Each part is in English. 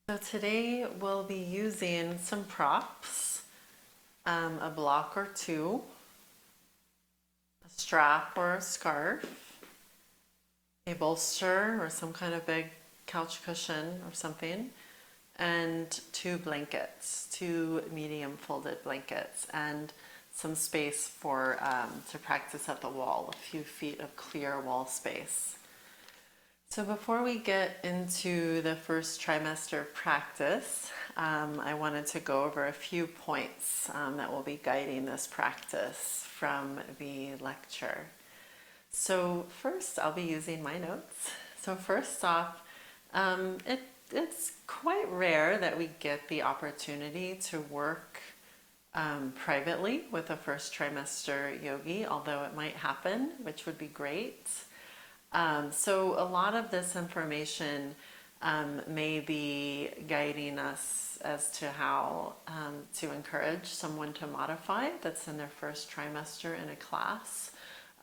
So today we'll be using some props, a block or two, a strap or a scarf, a bolster or some kind of big couch cushion or something, and two blankets, two medium folded blankets, and some space for to practice at the wall, a few feet of clear wall space. So before we get into the first trimester practice, I wanted to go over a few points that will be guiding this practice from the lecture. So first, I'll be using my notes. So first off, it's quite rare that we get the opportunity to work privately with a first trimester yogi, although it might happen, which would be great. So a lot of this information may be guiding us as to how to encourage someone to modify that's in their first trimester in a class.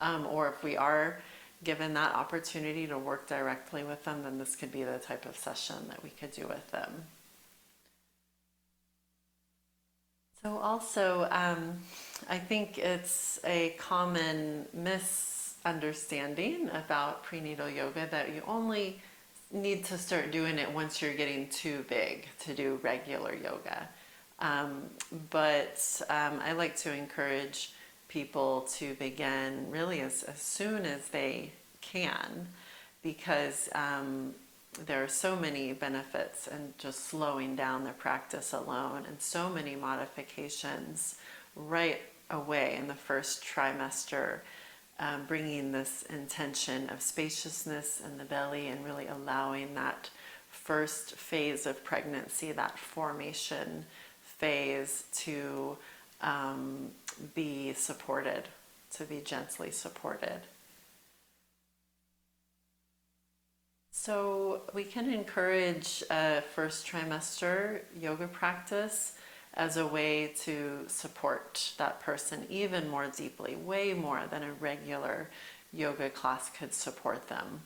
Or if we are given that opportunity to work directly with them, then this could be the type of session that we could do with them. So also, I think it's a common misunderstanding about prenatal yoga that you only need to start doing it once you're getting too big to do regular yoga. But I like to encourage people to begin really as soon as they can, because there are so many benefits in just slowing down the practice alone, and so many modifications right away in the first trimester, bringing this intention of spaciousness in the belly and really allowing that first phase of pregnancy, that formation phase, to be supported, to be gently supported. So we can encourage a first trimester yoga practice as a way to support that person even more deeply, way more than a regular yoga class could support them.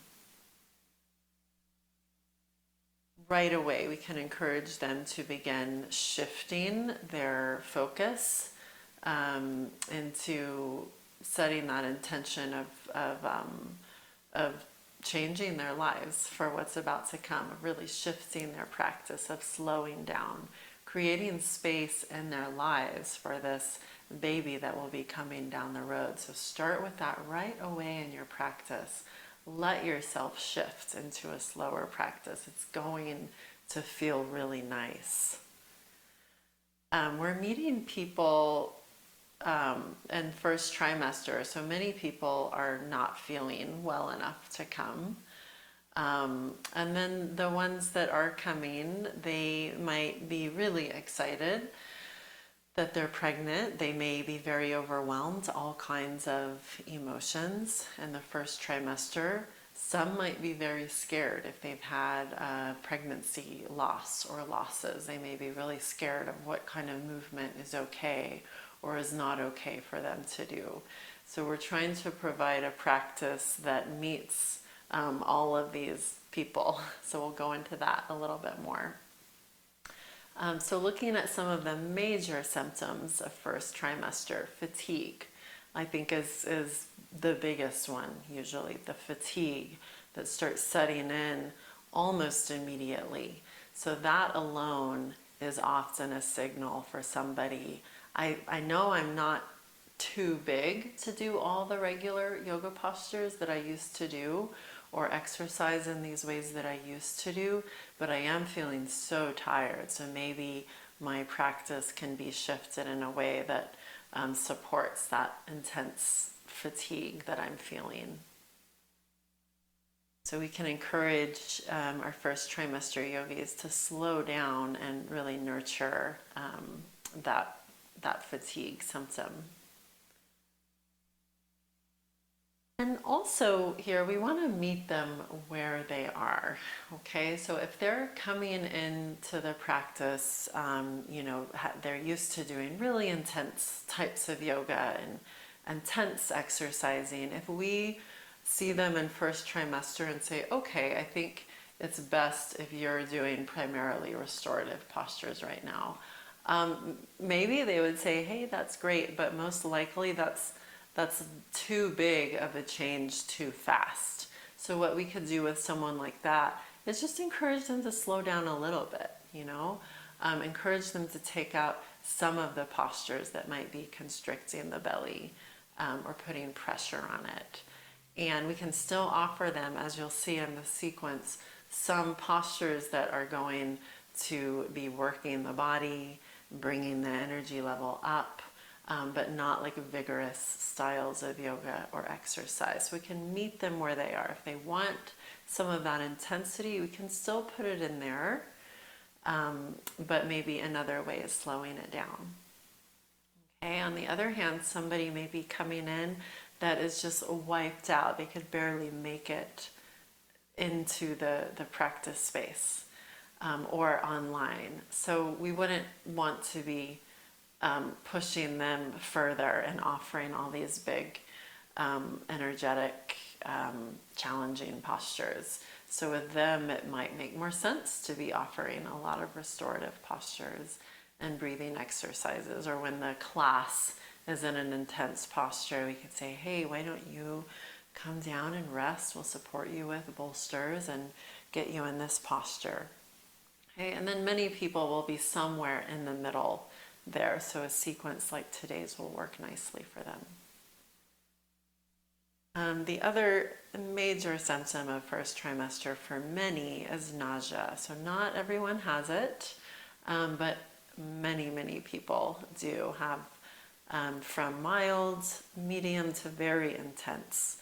Right away, we can encourage them to begin shifting their focus into setting that intention of changing their lives for what's about to come, of really shifting their practice, of slowing down, creating space in their lives for this baby that will be coming down the road. So start with that right away in your practice. Let yourself shift into a slower practice. It's going to feel really nice. We're meeting people in first trimester, so many people are not feeling well enough to come. And then the ones that are coming, they might be really excited that they're pregnant. They may be very overwhelmed, all kinds of emotions in the first trimester. Some might be very scared if they've had a pregnancy loss or losses. They may be really scared of what kind of movement is okay or is not okay for them to do. So we're trying to provide a practice that meets all of these people. So we'll go into that a little bit more. So looking at some of the major symptoms of first trimester, fatigue, I think is the biggest one usually, the fatigue that starts setting in almost immediately. So that alone is often a signal for somebody. I know I'm not too big to do all the regular yoga postures that I used to do, or exercise in these ways that I used to do, but I am feeling so tired. So maybe my practice can be shifted in a way that supports that intense fatigue that I'm feeling. So we can encourage our first trimester yogis to slow down and really nurture that fatigue symptom. And also here, we want to meet them where they are, okay? So if they're coming into the practice, they're used to doing really intense types of yoga and intense exercising. If we see them in first trimester and say, okay, I think it's best if you're doing primarily restorative postures right now. Maybe they would say, hey, that's great, but most likely that's too big of a change too fast. So what we could do with someone like that is just encourage them to slow down a little bit, you know? Encourage them to take out some of the postures that might be constricting the belly or putting pressure on it. And we can still offer them, as you'll see in the sequence, some postures that are going to be working the body, bringing the energy level up, but not like vigorous styles of yoga or exercise. We can meet them where they are. If they want some of that intensity, we can still put it in there, but maybe another way is slowing it down. Okay, on the other hand, somebody may be coming in that is just wiped out. They could barely make it into the practice space or online. So we wouldn't want to be pushing them further and offering all these big, energetic, challenging postures. So with them, it might make more sense to be offering a lot of restorative postures and breathing exercises. Or when the class is in an intense posture, we could say, hey, why don't you come down and rest? We'll support you with bolsters and get you in this posture. Okay, and then many people will be somewhere in the middle there, so a sequence like today's will work nicely for them. The other major symptom of first trimester for many is nausea. So not everyone has it, but many people do have from mild, medium to very intense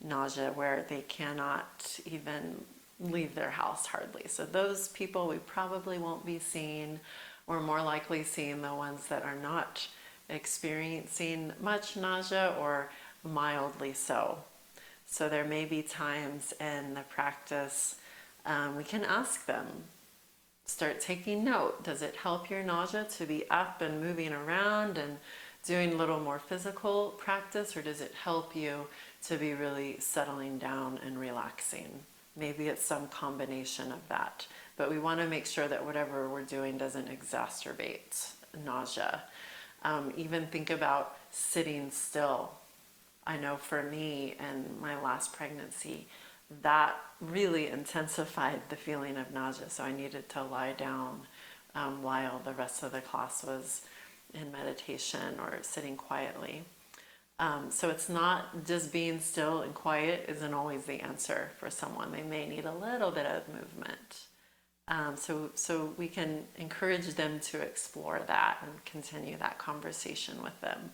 nausea where they cannot even leave their house hardly. So those people we probably won't be seeing. We're more likely seeing the ones that are not experiencing much nausea or mildly so. So there may be times in the practice we can ask them, start taking note. Does it help your nausea to be up and moving around and doing a little more physical practice, or does it help you to be really settling down and relaxing? Maybe it's some combination of that, but we want to make sure that whatever we're doing doesn't exacerbate nausea. Even think about sitting still. I know for me and my last pregnancy, that really intensified the feeling of nausea, so I needed to lie down while the rest of the class was in meditation or sitting quietly. So it's not just being still and quiet isn't always the answer for someone. They may need a little bit of movement. So we can encourage them to explore that and continue that conversation with them.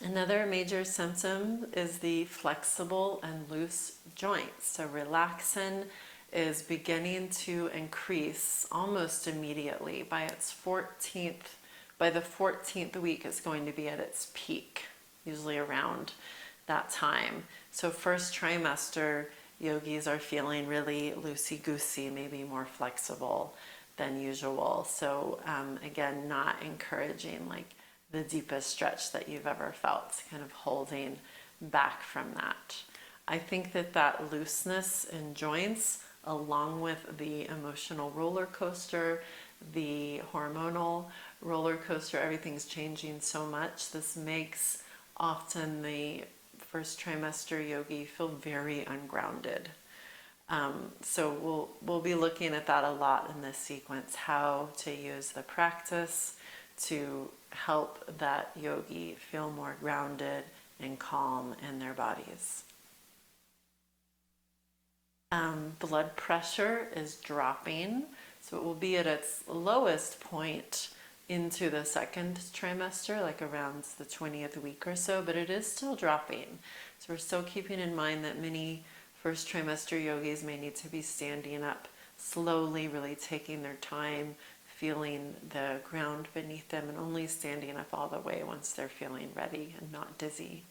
Another major symptom is the flexible and loose joints. So relaxin is beginning to increase almost immediately. By the 14th week, it's going to be at its peak, usually around that time. So first trimester, yogis are feeling really loosey-goosey, maybe more flexible than usual. So again, not encouraging like the deepest stretch that you've ever felt, kind of holding back from that. I think that looseness in joints, along with the emotional roller coaster, the hormonal roller coaster, everything's changing so much. This makes often the first trimester yogi feel very ungrounded. So we'll be looking at that a lot in this sequence, how to use the practice to help that yogi feel more grounded and calm in their bodies. Blood pressure is dropping, so it will be at its lowest point into the second trimester, like around the 20th week or so, but it is still dropping. So we're still keeping in mind that many first trimester yogis may need to be standing up slowly, really taking their time, feeling the ground beneath them, and only standing up all the way once they're feeling ready and not dizzy.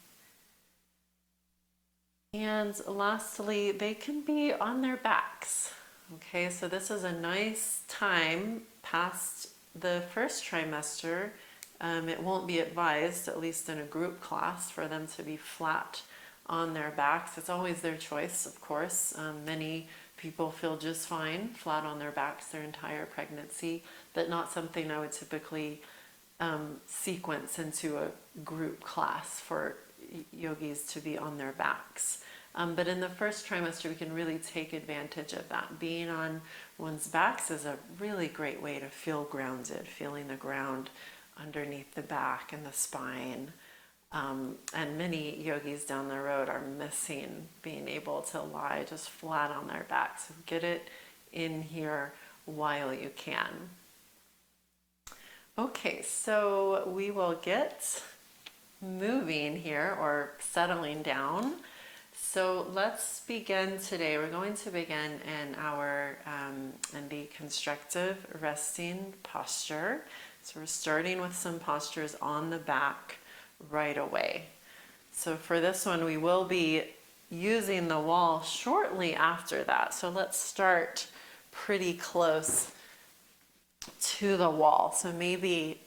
And lastly, they can be on their backs. Okay, so this is a nice time past the first trimester. It won't be advised, at least in a group class, for them to be flat on their backs. It's always their choice, of course. Many people feel just fine flat on their backs their entire pregnancy, but not something I would typically sequence into a group class for yogis to be on their backs. But in the first trimester, we can really take advantage of that. Being on one's backs is a really great way to feel grounded, feeling the ground underneath the back and the spine. And many yogis down the road are missing being able to lie just flat on their back. So get it in here while you can. Okay, so we will get moving here, or settling down. So let's begin today. We're going to begin in the constructive resting posture. So we're starting with some postures on the back right away. So for this one, we will be using the wall shortly after that. So let's start pretty close to the wall. So maybe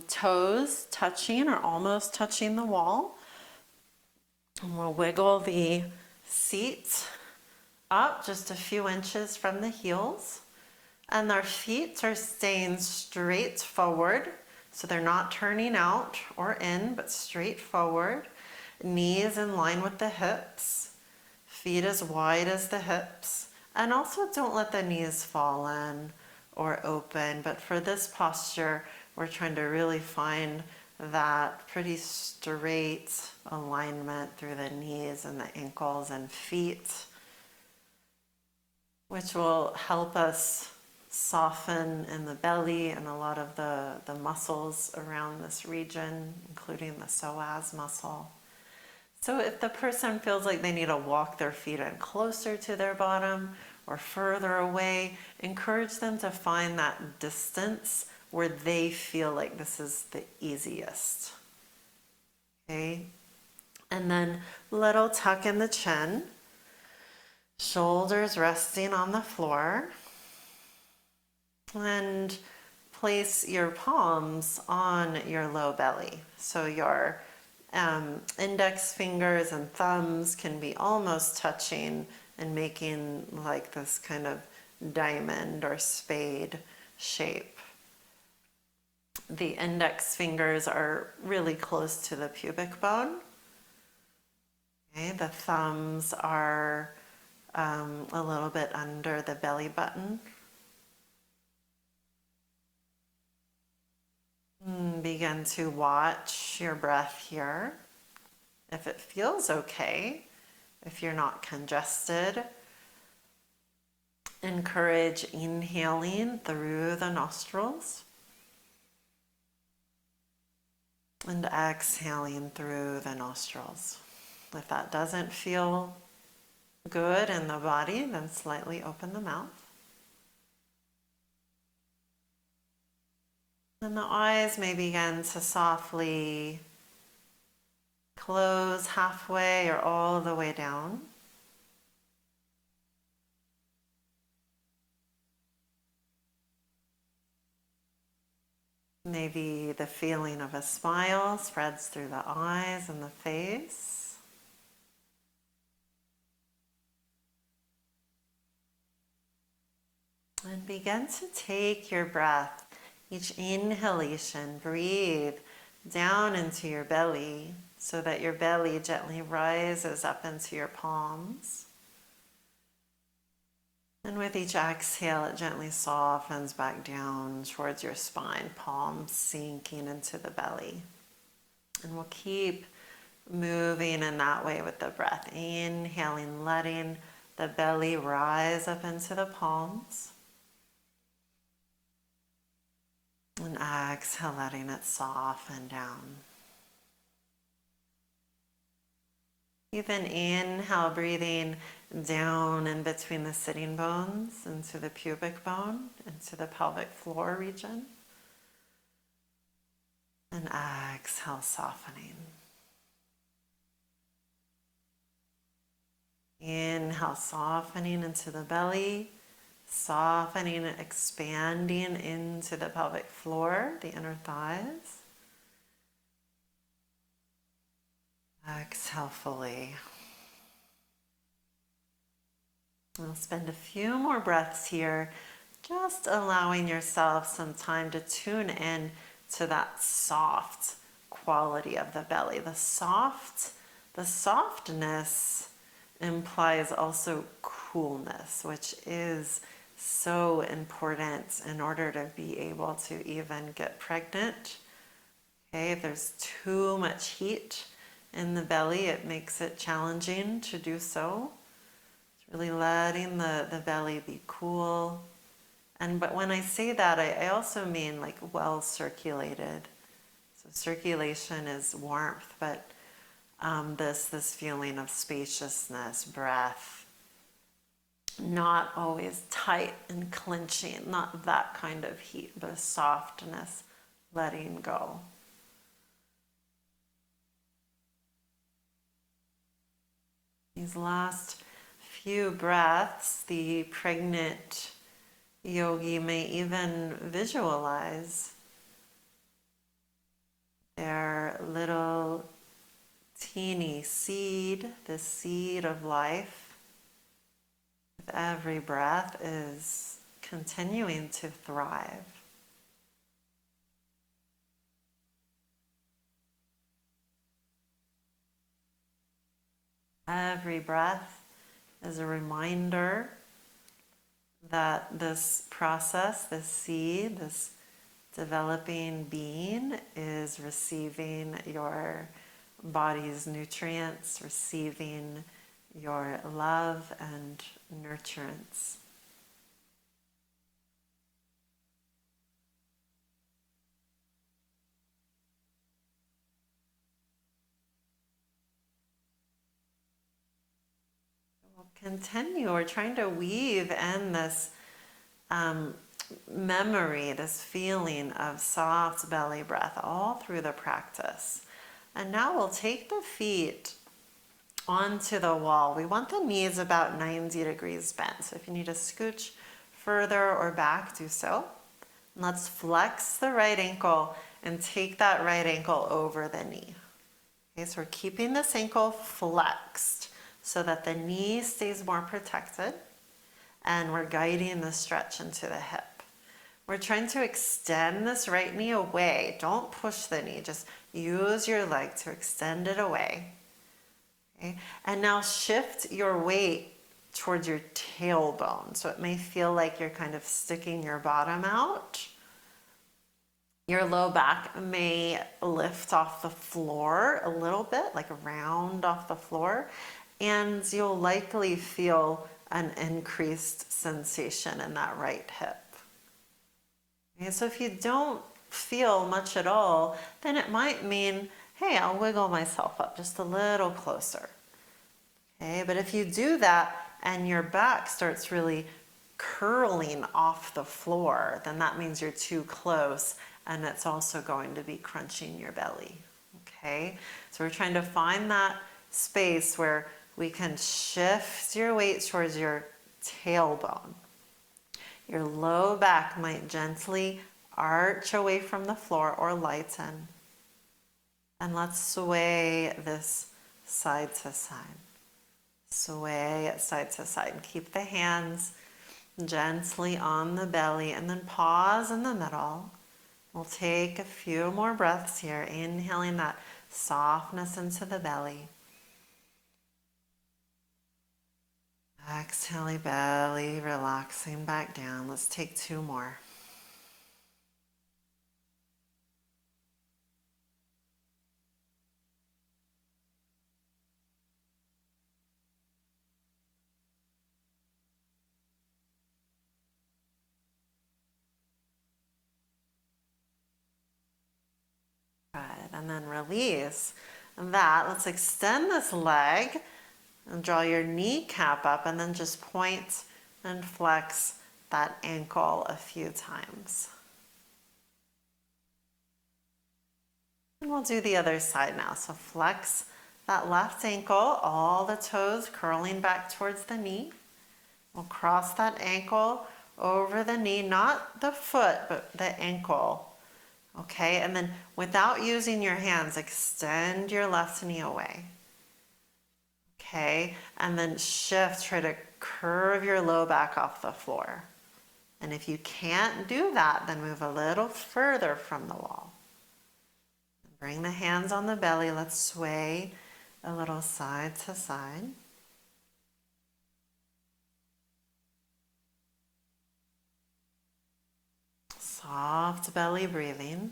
toes touching or almost touching the wall. And we'll wiggle the seat up just a few inches from the heels. And our feet are staying straight forward. So they're not turning out or in, but straight forward. Knees in line with the hips. Feet as wide as the hips. And also don't let the knees fall in or open. But for this posture, we're trying to really find that pretty straight alignment through the knees and the ankles and feet, which will help us soften in the belly and a lot of the muscles around this region, including the psoas muscle. So if the person feels like they need to walk their feet in closer to their bottom or further away, encourage them to find that distance where they feel like this is the easiest. Okay? And then little tuck in the chin, shoulders resting on the floor, and place your palms on your low belly. So your index fingers and thumbs can be almost touching and making like this kind of diamond or spade shape. The index fingers are really close to the pubic bone. Okay, the thumbs are a little bit under the belly button. Begin to watch your breath here. If it feels okay, if you're not congested, encourage inhaling through the nostrils and exhaling through the nostrils. If that doesn't feel good in the body, then slightly open the mouth. And the eyes may begin to softly close halfway or all the way down. Maybe the feeling of a smile spreads through the eyes and the face. And begin to take your breath. Each inhalation, breathe down into your belly so that your belly gently rises up into your palms. And with each exhale, it gently softens back down towards your spine, palms sinking into the belly. And we'll keep moving in that way with the breath. Inhaling, letting the belly rise up into the palms. And exhale, letting it soften down. Even inhale, breathing down in between the sitting bones, into the pubic bone, into the pelvic floor region. And exhale, softening. Inhale, softening into the belly, softening and expanding into the pelvic floor, the inner thighs. Exhale fully. We'll spend a few more breaths here, just allowing yourself some time to tune in to that soft quality of the belly. The softness implies also coolness, which is so important in order to be able to even get pregnant. Okay, if there's too much heat in the belly, it makes it challenging to do so. It's really letting the belly be cool. But when I say that, I also mean like well circulated. So circulation is warmth, but this feeling of spaciousness, breath, not always tight and clenching, not that kind of heat, but a softness, letting go. These last few breaths, the pregnant yogi may even visualize their little teeny seed, the seed of life. With every breath is continuing to thrive. Every breath is a reminder that this process, this seed, this developing being is receiving your body's nutrients, receiving your love and nurturance. We'll continue. We're trying to weave in this memory, this feeling of soft belly breath all through the practice. And now we'll take the feet onto the wall. We want the knees about 90 degrees bent. So if you need to scooch further or back, do so. And let's flex the right ankle and take that right ankle over the knee. Okay, so we're keeping this ankle flexed so that the knee stays more protected, and we're guiding the stretch into the hip. We're trying to extend this right knee away. Don't push the knee, just use your leg to extend it away. Okay? And now shift your weight towards your tailbone. So it may feel like you're kind of sticking your bottom out. Your low back may lift off the floor a little bit, like round off the floor, and you'll likely feel an increased sensation in that right hip. Okay, so if you don't feel much at all, then it might mean, hey, I'll wiggle myself up just a little closer. Okay, but if you do that and your back starts really curling off the floor, then that means you're too close, and it's also going to be crunching your belly. Okay, so we're trying to find that space where we can shift your weight towards your tailbone. Your low back might gently arch away from the floor or lighten. And let's sway this side to side. Sway it side to side. And keep the hands gently on the belly, and then pause in the middle. We'll take a few more breaths here, inhaling that softness into the belly. Exhale, belly relaxing back down. Let's take two more. Good, and then release that. Let's extend this leg and draw your kneecap up, and then just point and flex that ankle a few times. And we'll do the other side now. So flex that left ankle, all the toes curling back towards the knee. We'll cross that ankle over the knee, not the foot, but the ankle. Okay, and then without using your hands, extend your left knee away. Okay, and then shift, try to curve your low back off the floor. And if you can't do that, then move a little further from the wall. Bring the hands on the belly. Let's sway a little side to side. Soft belly breathing.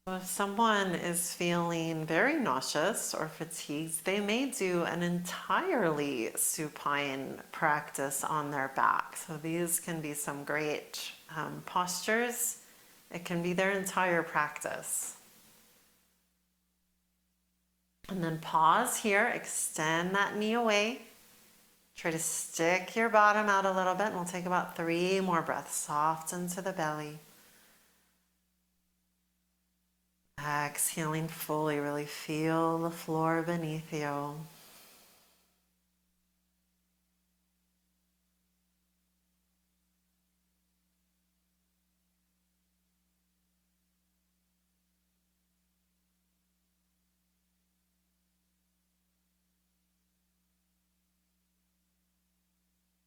If someone is feeling very nauseous or fatigued, they may do an entirely supine practice on their back. So these can be some great postures. It can be their entire practice. And then pause here, extend that knee away. Try to stick your bottom out a little bit, and we'll take about 3 more breaths. Soft into the belly. Exhaling fully, really feel the floor beneath you.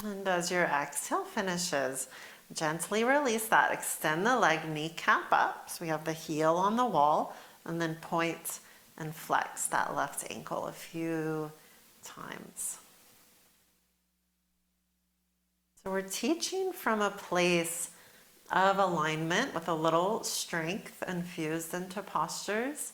And as your exhale finishes, gently release that. Extend the leg, kneecap up. So we have the heel on the wall, and then point and flex that left ankle a few times. So we're teaching from a place of alignment with a little strength infused into postures.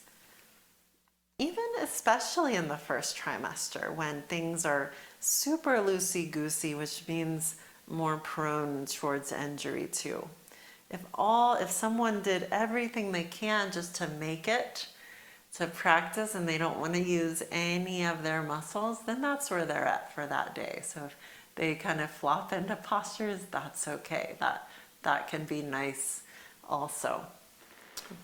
Even especially in the first trimester when things are super loosey-goosey, which means more prone towards injury too. If someone did everything they can just to make it, to practice, and they don't want to use any of their muscles, then that's where they're at for that day. So if they kind of flop into postures, that's okay. That can be nice also.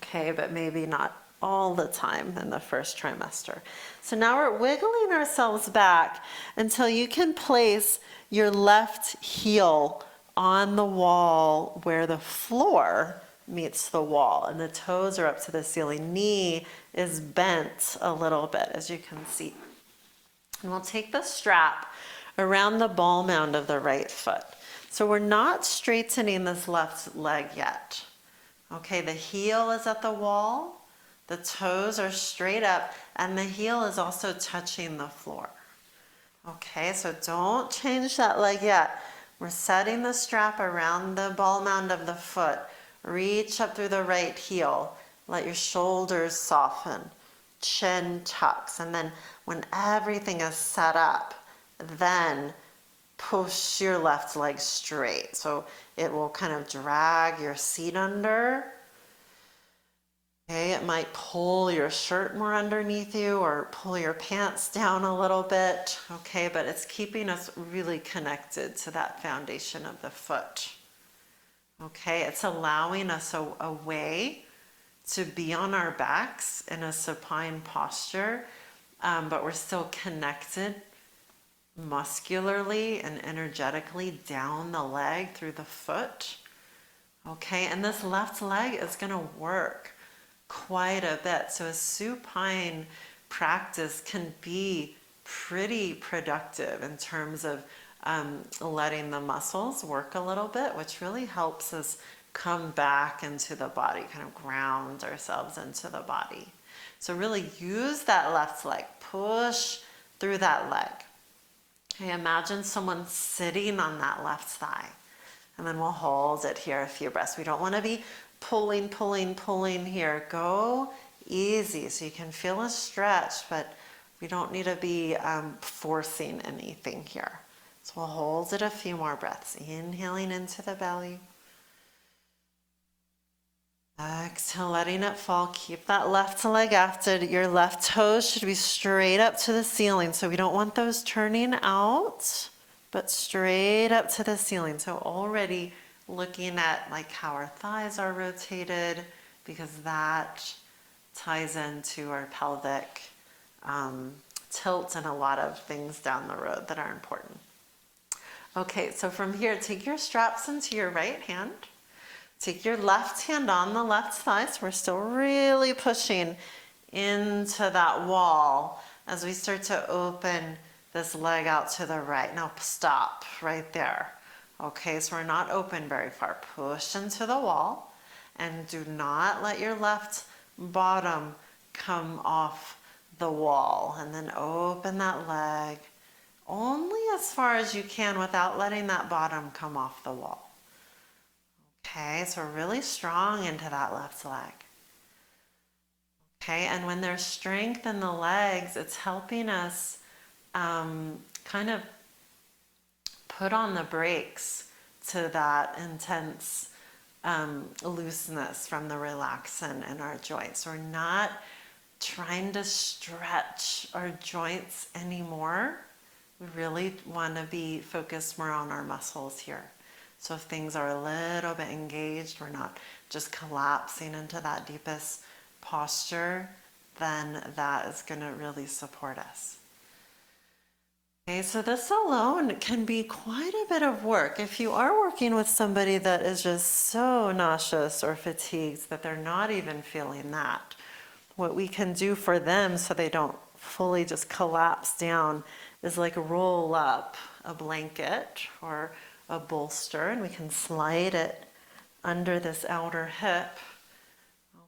Okay, but maybe not all the time in the first trimester. So now we're wiggling ourselves back until you can place your left heel on the wall where the floor meets the wall, and the toes are up to the ceiling. Knee is bent a little bit, as you can see. And we'll take the strap around the ball mound of the right foot. So we're not straightening this left leg yet. Okay, the heel is at the wall, the toes are straight up, and the heel is also touching the floor. Okay, so don't change that leg yet. We're setting the strap around the ball mound of the foot. Reach up through the right heel. Let your shoulders soften. Chin tucks. And then when everything is set up, then push your left leg straight. So it will kind of drag your seat under. Okay, it might pull your shirt more underneath you or pull your pants down a little bit. Okay, but it's keeping us really connected to that foundation of the foot. Okay, it's allowing us a way to be on our backs in a supine posture, but we're still connected muscularly and energetically down the leg through the foot. Okay, and this left leg is going to work quite a bit. So a supine practice can be pretty productive in terms of letting the muscles work a little bit, which really helps us come back into the body, kind of ground ourselves into the body. So really use that left leg, push through that leg. Okay, imagine someone sitting on that left thigh, and then we'll hold it here a few breaths. We don't want to be pulling here. Go easy so you can feel a stretch, but we don't need to be forcing anything here. So we'll hold it a few more breaths. Inhaling into the belly. Exhale, letting it fall. Keep that left leg after. Your left toes should be straight up to the ceiling. So we don't want those turning out, but straight up to the ceiling. So already looking at like how our thighs are rotated, because that ties into our pelvic tilt and a lot of things down the road that are important. Okay, so from here, take your straps into your right hand. Take your left hand on the left thigh. So we're still really pushing into that wall as we start to open this leg out to the right. Now stop right there. Okay, so we're not open very far. Push into the wall and do not let your left bottom come off the wall. And then open that leg only as far as you can without letting that bottom come off the wall. Okay, so really strong into that left leg. Okay, and when there's strength in the legs, it's helping us kind of put on the brakes to that intense looseness from the relaxin in our joints. We're not trying to stretch our joints anymore. We really want to be focused more on our muscles here. So if things are a little bit engaged, we're not just collapsing into that deepest posture, then that is going to really support us. Okay, so this alone can be quite a bit of work. If you are working with somebody that is just so nauseous or fatigued that they're not even feeling that, what we can do for them so they don't fully just collapse down is like roll up a blanket or a bolster, and we can slide it under this outer hip.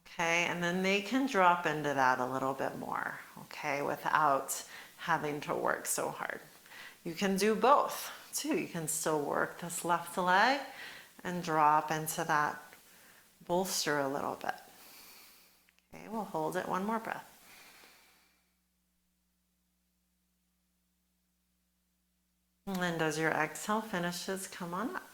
Okay, and then they can drop into that a little bit more, okay, without having to work so hard. You can do both too. You can still work this left leg and drop into that bolster a little bit. Okay, we'll hold it one more breath. And as your exhale finishes, come on up.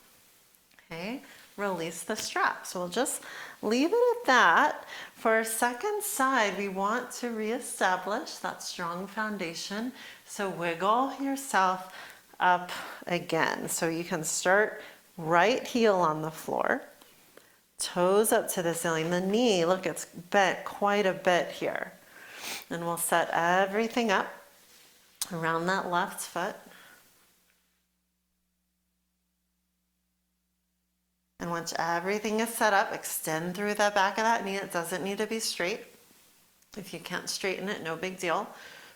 Okay, release the strap. So we'll just leave it at that. For our second side, we want to reestablish that strong foundation. So wiggle yourself up again. So you can start right heel on the floor, toes up to the ceiling. The knee, look, it's bent quite a bit here. And we'll set everything up around that left foot. And once everything is set up, extend through the back of that knee. It doesn't need to be straight. If you can't straighten it, no big deal.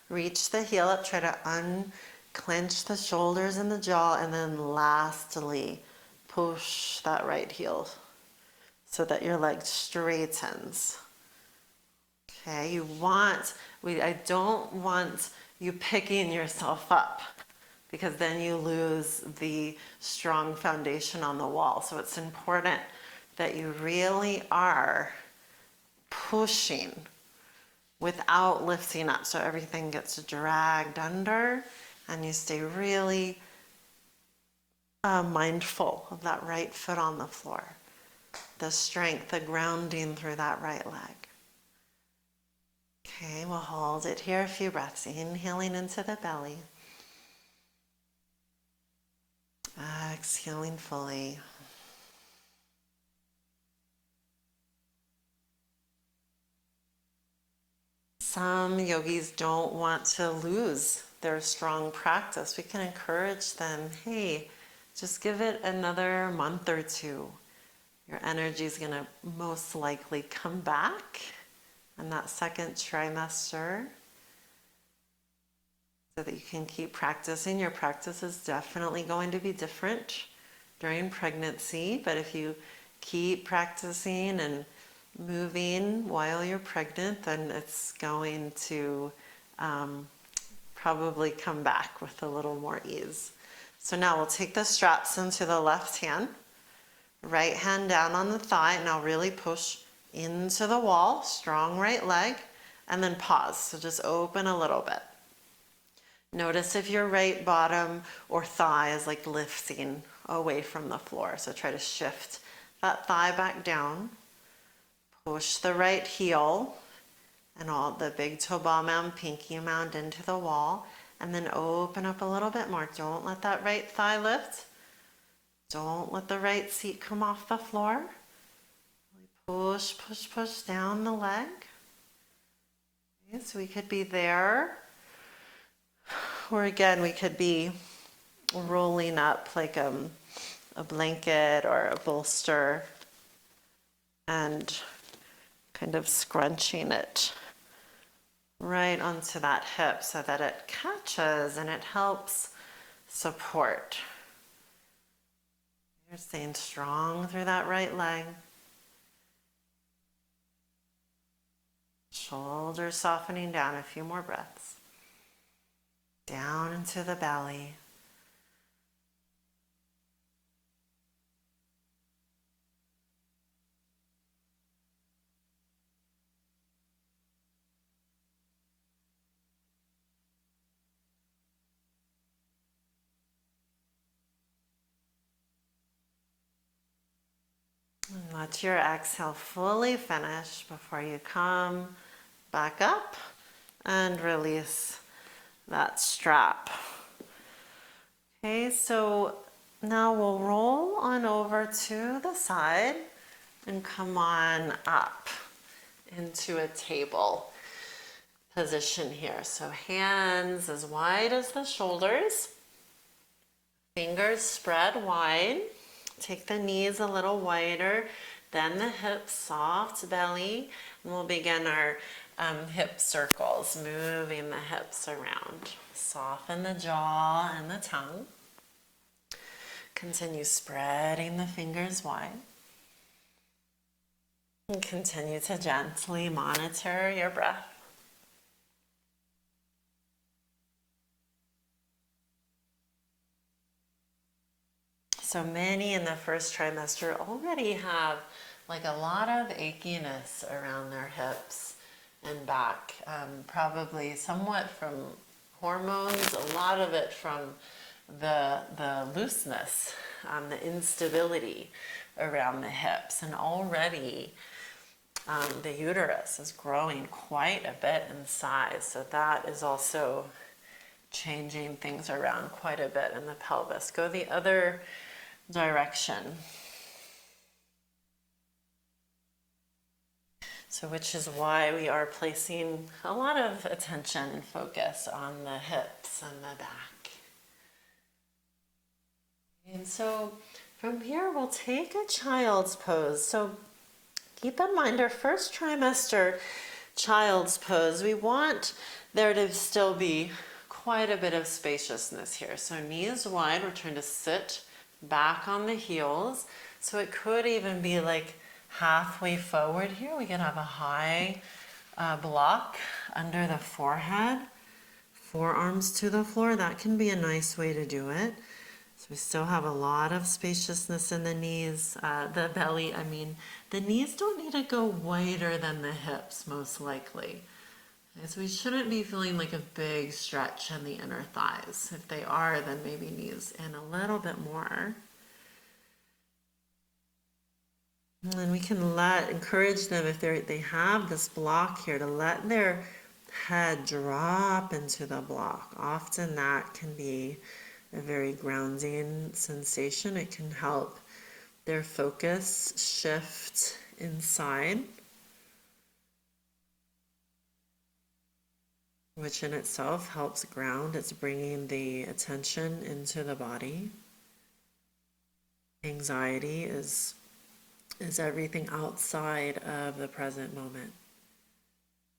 Reach the heel up, try to unclench the shoulders and the jaw, and then lastly, push that right heel so that your leg straightens. Okay, I don't want you picking yourself up, because then you lose the strong foundation on the wall. So it's important that you really are pushing without lifting up. So everything gets dragged under and you stay really mindful of that right foot on the floor. The strength, the grounding through that right leg. Okay, we'll hold it here a few breaths. Inhaling into the belly. Exhaling fully. Some yogis don't want to lose their strong practice. We can encourage them, hey, just give it another month or two. Your energy is going to most likely come back in that second trimester, so that you can keep practicing. Your practice is definitely going to be different during pregnancy, but if you keep practicing and moving while you're pregnant, then it's going to probably come back with a little more ease. So now we'll take the straps into the left hand, right hand down on the thigh. Now really push into the wall, strong right leg, and then pause. So just open a little bit. Notice if your right bottom or thigh is like lifting away from the floor. So try to shift that thigh back down. Push the right heel and all the big toe ball mound, pinky mound into the wall. And then open up a little bit more. Don't let that right thigh lift. Don't let the right seat come off the floor. Push, push, push down the leg. Okay, so we could be there. Or again, we could be rolling up like a blanket or a bolster and kind of scrunching it right onto that hip so that it catches and it helps support. You're staying strong through that right leg. Shoulders softening down, a few more breaths. Down into the belly. And let your exhale fully finish before you come back up and release that strap. Okay, so now we'll roll on over to the side and come on up into a table position here. So hands as wide as the shoulders, fingers spread wide. Take the knees a little wider, then the hips, soft belly, and we'll begin our hip circles, moving the hips around. Soften the jaw and the tongue. Continue spreading the fingers wide. And continue to gently monitor your breath. So many in the first trimester already have like a lot of achiness around their hips and back, probably somewhat from hormones, a lot of it from the looseness, the instability around the hips, and already the uterus is growing quite a bit in size, so that is also changing things around quite a bit in the pelvis. Go the other direction. So which is why we are placing a lot of attention and focus on the hips and the back. And so from here we'll take a child's pose. So keep in mind our first trimester child's pose, we want there to still be quite a bit of spaciousness here. So knees wide, we're trying to sit back on the heels. So it could even be like halfway forward here. We can have a high block under the forehead, forearms to the floor. That can be a nice way to do it. So we still have a lot of spaciousness in the knees, the belly. I mean, the knees don't need to go wider than the hips, most likely. So we shouldn't be feeling like a big stretch in the inner thighs. If they are, then maybe knees in a little bit more. And then we can encourage them if they have this block here to let their head drop into the block. Often that can be a very grounding sensation. It can help their focus shift inside, which in itself helps ground. It's bringing the attention into the body. Anxiety is everything outside of the present moment.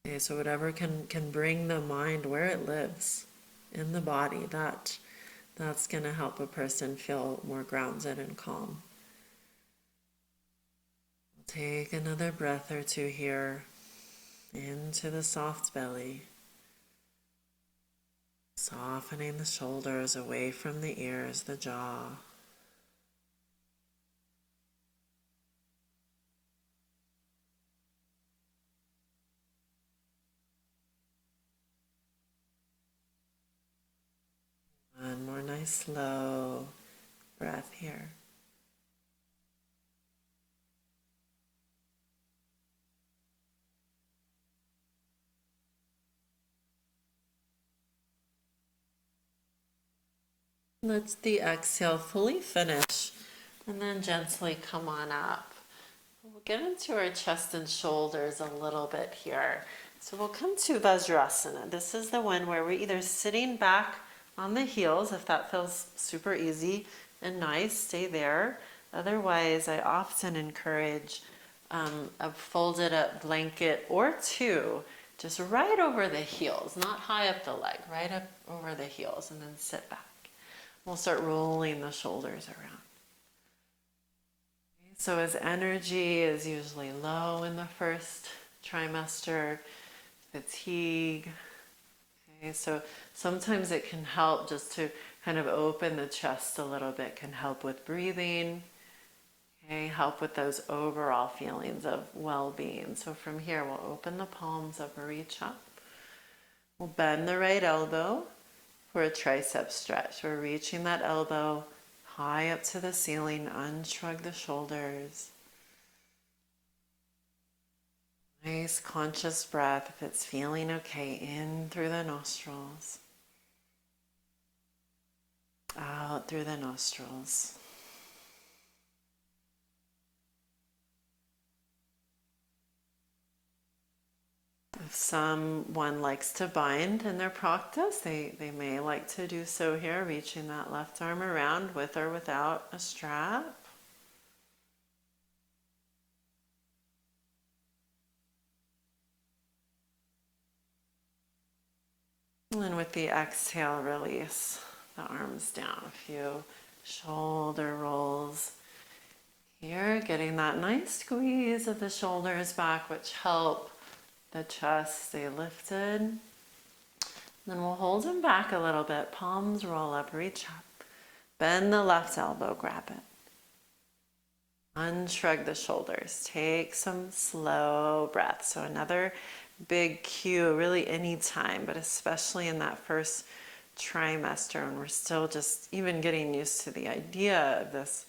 Okay, so whatever can bring the mind where it lives in the body, that's going to help a person feel more grounded and calm. Take another breath or two here into the soft belly. Softening the shoulders away from the ears, the jaw. One more nice slow breath here. Let the exhale fully finish and then gently come on up. We'll get into our chest and shoulders a little bit here. So we'll come to Vajrasana. This is the one where we're either sitting back on the heels. If that feels super easy and nice, stay there. Otherwise, I often encourage a folded up blanket or two, just right over the heels, not high up the leg, right up over the heels, and then sit back. We'll start rolling the shoulders around. So as energy is usually low in the first trimester, fatigue. Okay, so sometimes it can help just to kind of open the chest a little bit, can help with breathing. Okay, help with those overall feelings of well-being. So from here, we'll open the palms up, reach up. We'll bend the right elbow for a tricep stretch. We're reaching that elbow high up to the ceiling, unshrug the shoulders. Nice conscious breath if it's feeling okay, in through the nostrils, out through the nostrils. If someone likes to bind in their practice, they may like to do so here, reaching that left arm around with or without a strap. And with the exhale, release the arms down. A few shoulder rolls here, getting that nice squeeze of the shoulders back, which help the chest stay lifted. Then we'll hold them back a little bit. Palms roll up, reach up. Bend the left elbow, grab it. Unshrug the shoulders. Take some slow breaths. So another big cue, really any time, but especially in that first trimester when we're still just even getting used to the idea of this,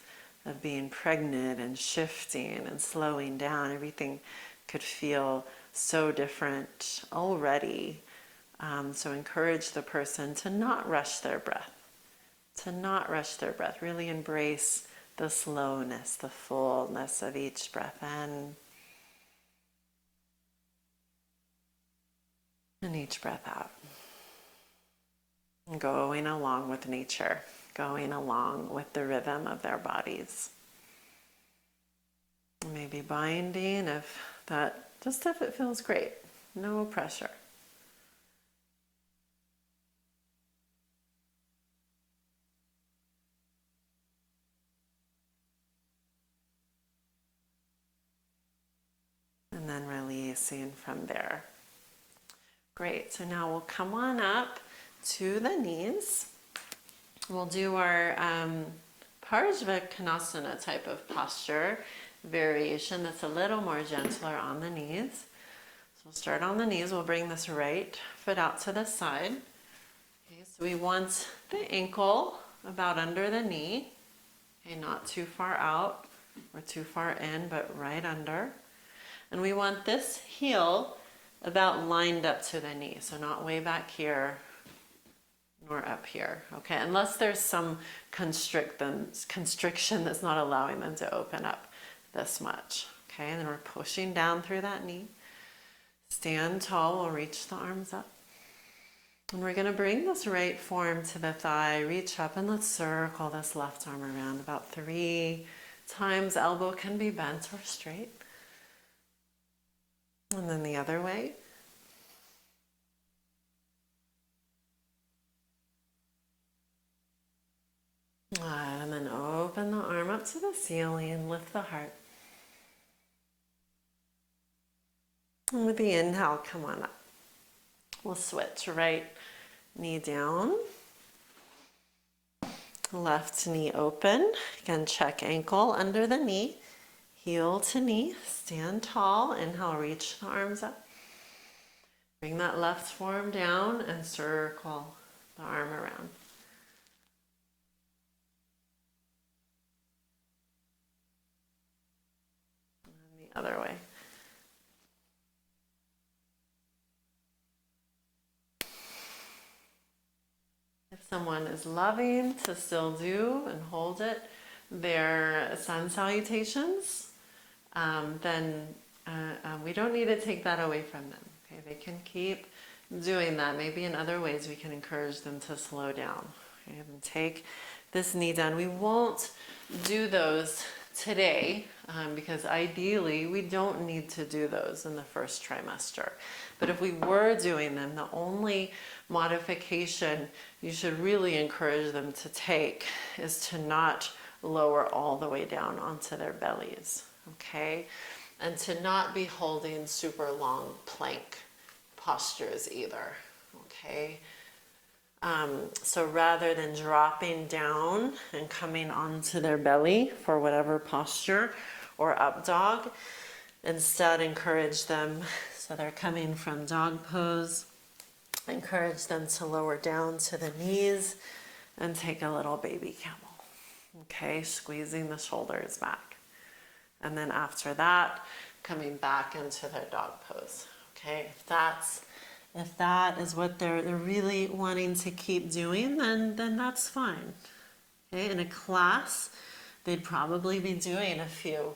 of being pregnant and shifting and slowing down. Everything could feel so different already. So encourage the person to not rush their breath, really embrace the slowness, the fullness of each breath in and each breath out. And going along with nature, going along with the rhythm of their bodies. Maybe binding if it feels great, no pressure. And then releasing from there. Great, so now we'll come on up to the knees. We'll do our Parshva type of posture variation that's a little more gentler on the knees. So we'll start on the knees. We'll bring this right foot out to the side. Okay, so we want the ankle about under the knee. Okay, not too far out or too far in, but right under. And we want this heel about lined up to the knee, so not way back here nor up here, okay? Unless there's some constriction that's not allowing them to open up this much, okay? And then we're pushing down through that knee. Stand tall, we'll reach the arms up. And we're gonna bring this right form to the thigh, reach up, and let's circle this left arm around about 3 times. Elbow can be bent or straight. And then the other way. And then open the arm up to the ceiling and lift the heart. And with the inhale, come on up. We'll switch right knee down. Left knee open. Again, check ankle under the knee. Heel to knee. Stand tall. Inhale, reach the arms up. Bring that left forearm down and circle the arm around. And the other way. If someone is loving to still do and hold it, their sun salutations, then we don't need to take that away from them. Okay, they can keep doing that, maybe in other ways we can encourage them to slow down. Okay, and take this knee down. We won't do those today because ideally we don't need to do those in the first trimester. But if we were doing them, the only modification you should really encourage them to take is to not lower all the way down onto their bellies, okay? And to not be holding super long plank postures either, okay? So rather than dropping down and coming onto their belly for whatever posture or up dog, instead encourage them, so they're coming from dog pose, encourage them to lower down to the knees and take a little baby camel, okay? Squeezing the shoulders back. And then after that, coming back into their dog pose, okay? If that is what they're really wanting to keep doing, then that's fine. Okay, in a class, they'd probably be doing a few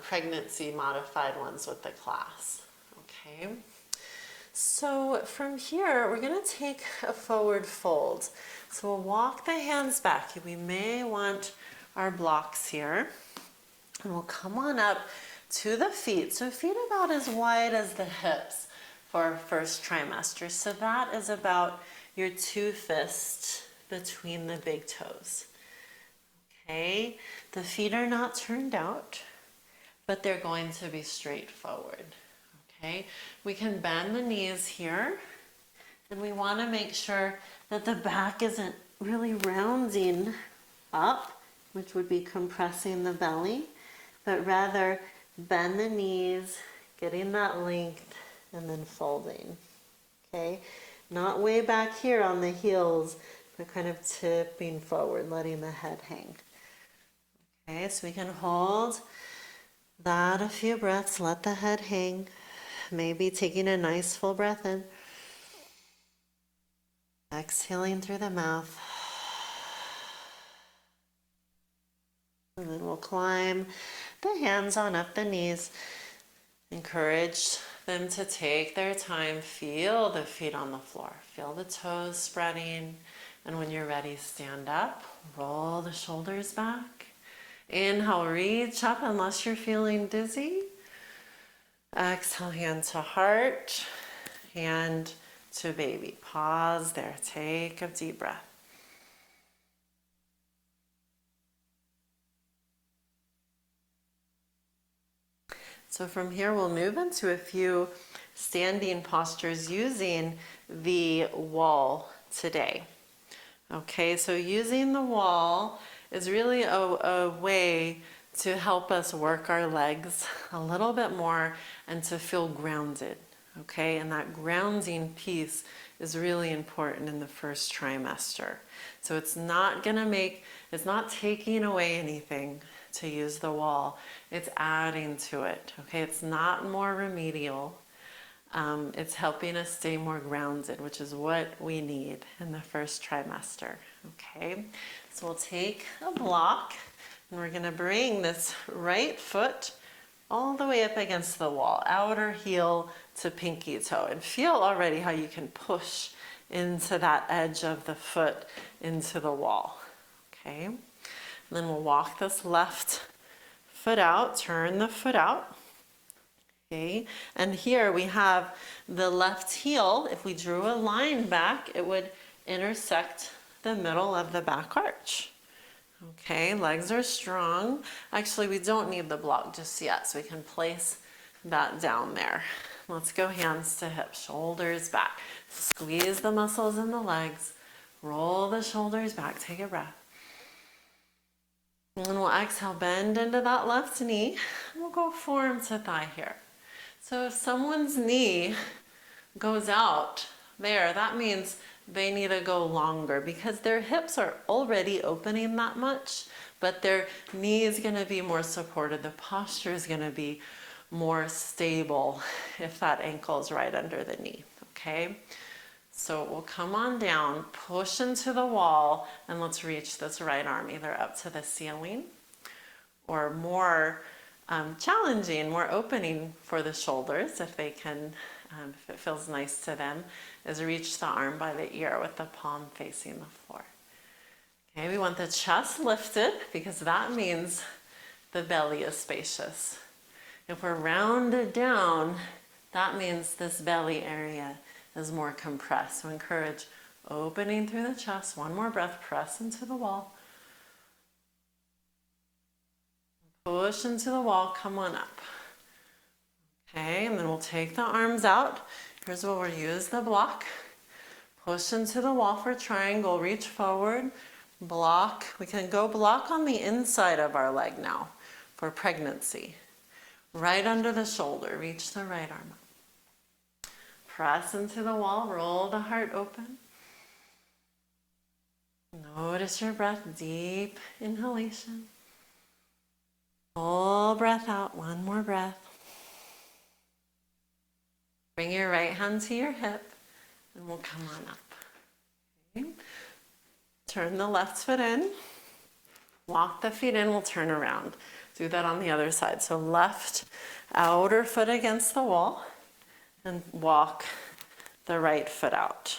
pregnancy modified ones with the class. Okay, so from here, we're gonna take a forward fold. So we'll walk the hands back. We may want our blocks here, and we'll come on up to the feet. So feet about as wide as the hips for our first trimester. So that is about your 2 fists between the big toes. Okay, the feet are not turned out, but they're going to be straight forward. Okay, we can bend the knees here, and we want to make sure that the back isn't really rounding up, which would be compressing the belly, but rather bend the knees, getting that length, and then folding, okay? Not way back here on the heels, but kind of tipping forward, letting the head hang. Okay, so we can hold that a few breaths, let the head hang, maybe taking a nice full breath in. Exhaling through the mouth. And then we'll climb the hands on up the knees. Encourage them to take their time, feel the feet on the floor, feel the toes spreading, and when you're ready, stand up, roll the shoulders back. Inhale, reach up unless you're feeling dizzy. Exhale, hand to heart, hand to baby. Pause there, take a deep breath. So from here, we'll move into a few standing postures using the wall today. Okay, so using the wall is really a way to help us work our legs a little bit more and to feel grounded. Okay, and that grounding piece is really important in the first trimester. So it's not taking away anything to use the wall, it's adding to it. Okay, it's not more remedial. It's helping us stay more grounded, which is what we need in the first trimester. Okay, so we'll take a block and we're gonna bring this right foot all the way up against the wall, outer heel to pinky toe, and feel already how you can push into that edge of the foot into the wall. Okay, and then we'll walk this left foot out, turn the foot out. Okay, and here we have the left heel. If we drew a line back, it would intersect the middle of the back arch. Okay, legs are strong. Actually, we don't need the block just yet, so we can place that down there. Let's go hands to hips, shoulders back. Squeeze the muscles in the legs. Roll the shoulders back. Take a breath. And then we'll exhale, bend into that left knee. We'll go forearm to thigh here. So if someone's knee goes out there, that means they need to go longer because their hips are already opening that much, but their knee is going to be more supported. The posture is going to be more stable if that ankle is right under the knee. Okay, so we'll come on down, push into the wall, and let's reach this right arm either up to the ceiling or more challenging, more opening for the shoulders if they can, if it feels nice to them, is reach the arm by the ear with the palm facing the floor. Okay, we want the chest lifted because that means the belly is spacious. If we're rounded down, that means this belly area is more compressed. So encourage opening through the chest. One more breath, press into the wall. Push into the wall, come on up. Okay, and then we'll take the arms out. Here's what we'll use the block. Push into the wall for triangle, reach forward, block. We can go block on the inside of our leg now for pregnancy. Right under the shoulder, reach the right arm up. Press into the wall, roll the heart open. Notice your breath, deep inhalation. Full breath out, one more breath. Bring your right hand to your hip and we'll come on up. Okay. Turn the left foot in. Walk the feet in, we'll turn around. Do that on the other side. So left outer foot against the wall and walk the right foot out.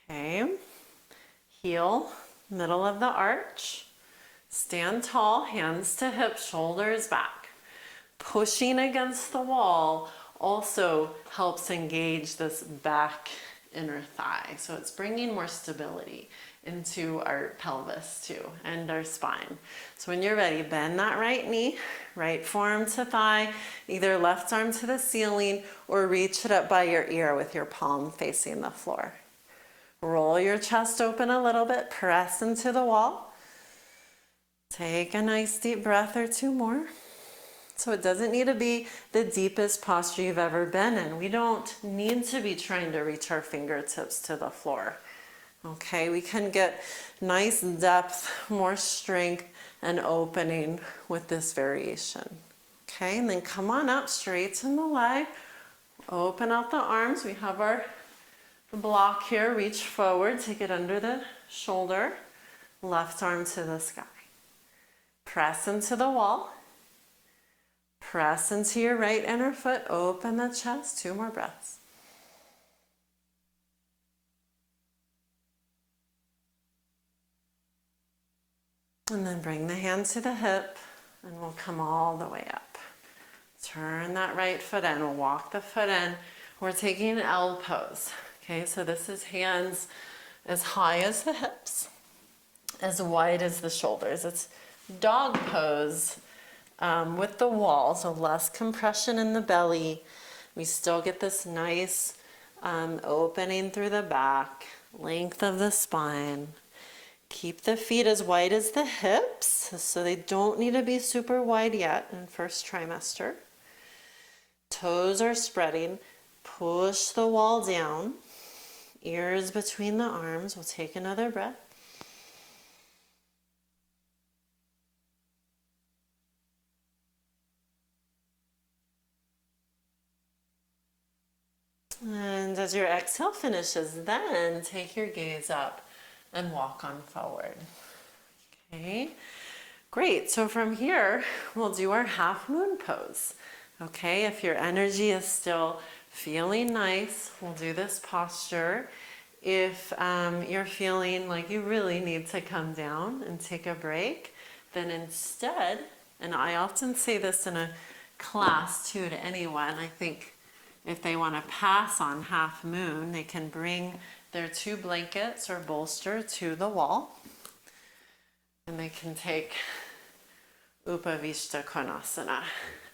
Okay. Heel, middle of the arch. Stand tall, hands to hips, shoulders back. Pushing against the wall also helps engage this back inner thigh. So it's bringing more stability into our pelvis too and our spine. So when you're ready, bend that right knee, right forearm to thigh, either left arm to the ceiling or reach it up by your ear with your palm facing the floor. Roll your chest open a little bit, press into the wall. Take a nice deep breath or two more. So it doesn't need to be the deepest posture you've ever been in. We don't need to be trying to reach our fingertips to the floor. Okay, we can get nice depth, more strength and opening with this variation. Okay, and then come on up, straighten the leg, open out the arms. We have our block here, reach forward, take it under the shoulder, left arm to the sky. Press into the wall. Press into your right inner foot. Open the chest. Two more breaths. And then bring the hand to the hip and we'll come all the way up. Turn that right foot in. We'll walk the foot in. We're taking an L pose. Okay, so this is hands as high as the hips, as wide as the shoulders. It's dog pose with the wall, so less compression in the belly. We still get this nice opening through the back, length of the spine. Keep the feet as wide as the hips, so they don't need to be super wide yet in first trimester. Toes are spreading. Push the wall down. Ears between the arms. We'll take another breath. And as your exhale finishes, then take your gaze up and walk on forward. Okay, great. So from here, we'll do our half moon pose. Okay, if your energy is still feeling nice, we'll do this posture. If you're feeling like you really need to come down and take a break, then instead, and I often say this in a class too to anyone, I think if they want to pass on half moon, they can bring their 2 blankets or bolster to the wall. And they can take Upavishta Konasana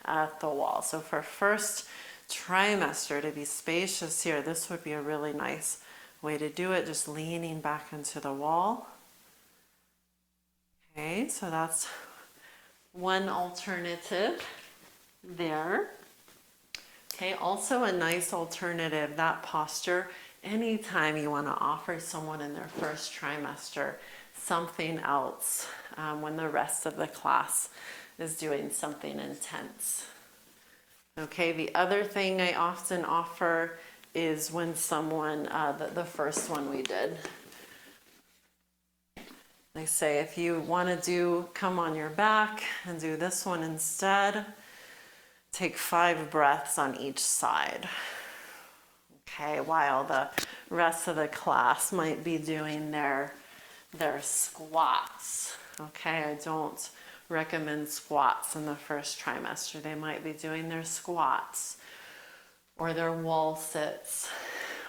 at the wall. So for first trimester, to be spacious here, this would be a really nice way to do it, just leaning back into the wall. Okay, so that's one alternative there. Okay, also a nice alternative, that posture, anytime you want to offer someone in their first trimester something else when the rest of the class is doing something intense. Okay, the other thing I often offer is when someone, the first one we did, They say if you want to come on your back and do this one instead, take 5 breaths on each side. Okay, while the rest of the class might be doing their squats. Okay, I don't recommend squats in the first trimester. They might be doing their squats or their wall sits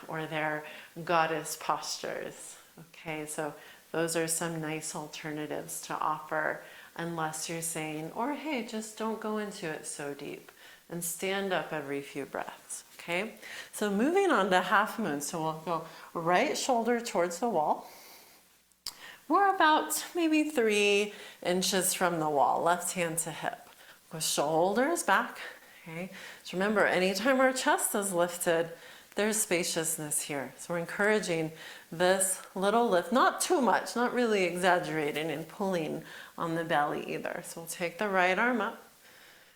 or their goddess postures. Okay, so those are some nice alternatives to offer, unless you're saying, or hey, just don't go into it so deep and stand up every few breaths. Okay, so moving on to half moon. So we'll go right shoulder towards the wall. We're about maybe 3 inches from the wall, left hand to hip. Go shoulders back. Okay, so remember, anytime our chest is lifted, there's spaciousness here. So we're encouraging this little lift, not too much, not really exaggerating and pulling on the belly either. So we'll take the right arm up,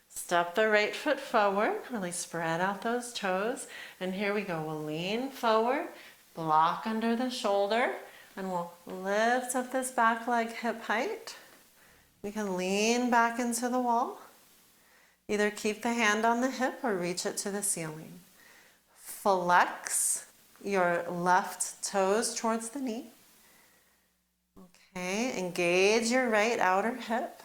step the right foot forward, really spread out those toes. And here we go, we'll lean forward, block under the shoulder, and we'll lift up this back leg hip height. We can lean back into the wall. Either keep the hand on the hip or reach it to the ceiling. Flex your left toes towards the knee. Okay, engage your right outer hip.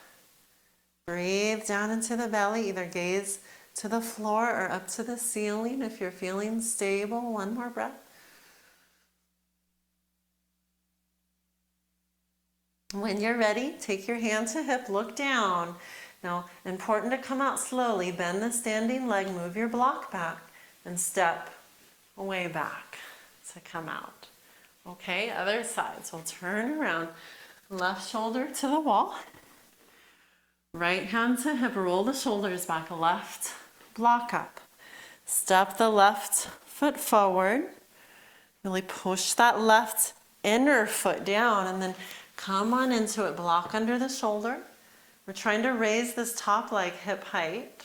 Breathe down into the belly, either gaze to the floor or up to the ceiling if you're feeling stable. One more breath. When you're ready, take your hand to hip, look down. Now, important to come out slowly. Bend the standing leg, move your block back, and step way back to come out. Okay, other side. So we'll turn around, left shoulder to the wall. Right hand to hip, roll the shoulders back, left block up. Step the left foot forward. Really push that left inner foot down and then come on into it, block under the shoulder. We're trying to raise this top leg hip height.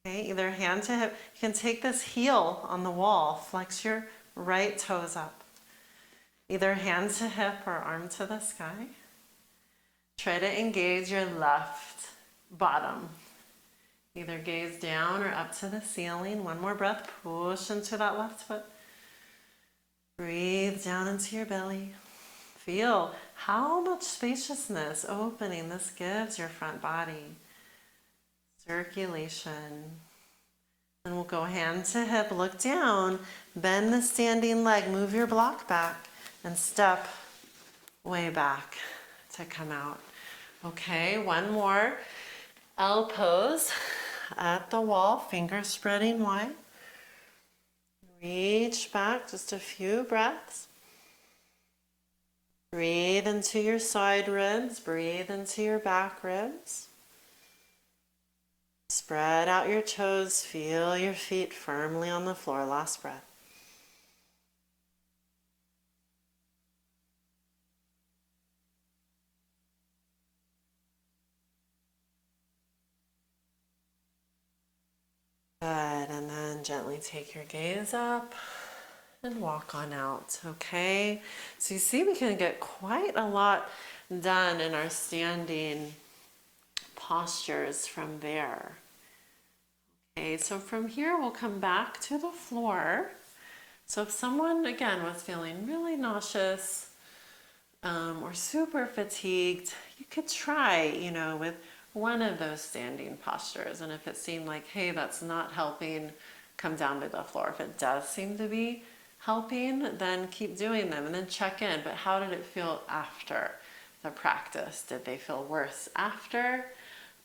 Okay, either hand to hip. You can take this heel on the wall, flex your right toes up. Either hand to hip or arm to the sky. Try to engage your left bottom. Either gaze down or up to the ceiling. One more breath, push into that left foot. Breathe down into your belly. Feel how much spaciousness, opening this gives your front body. Circulation. And we'll go hand to hip, look down, bend the standing leg, move your block back, and step way back to come out. Okay, one more. L pose at the wall, fingers spreading wide. Reach back, just a few breaths. Breathe into your side ribs, breathe into your back ribs. Spread out your toes, feel your feet firmly on the floor. Last breath. Good, and then gently take your gaze up and walk on out, okay? So you see we can get quite a lot done in our standing postures from there. Okay, so from here we'll come back to the floor. So if someone, again, was feeling really nauseous or super fatigued, you could try, with one of those standing postures. And if it seemed like, hey, that's not helping, come down to the floor. If it does seem to be helping, then keep doing them and then check in. But how did it feel after the practice? Did they feel worse after?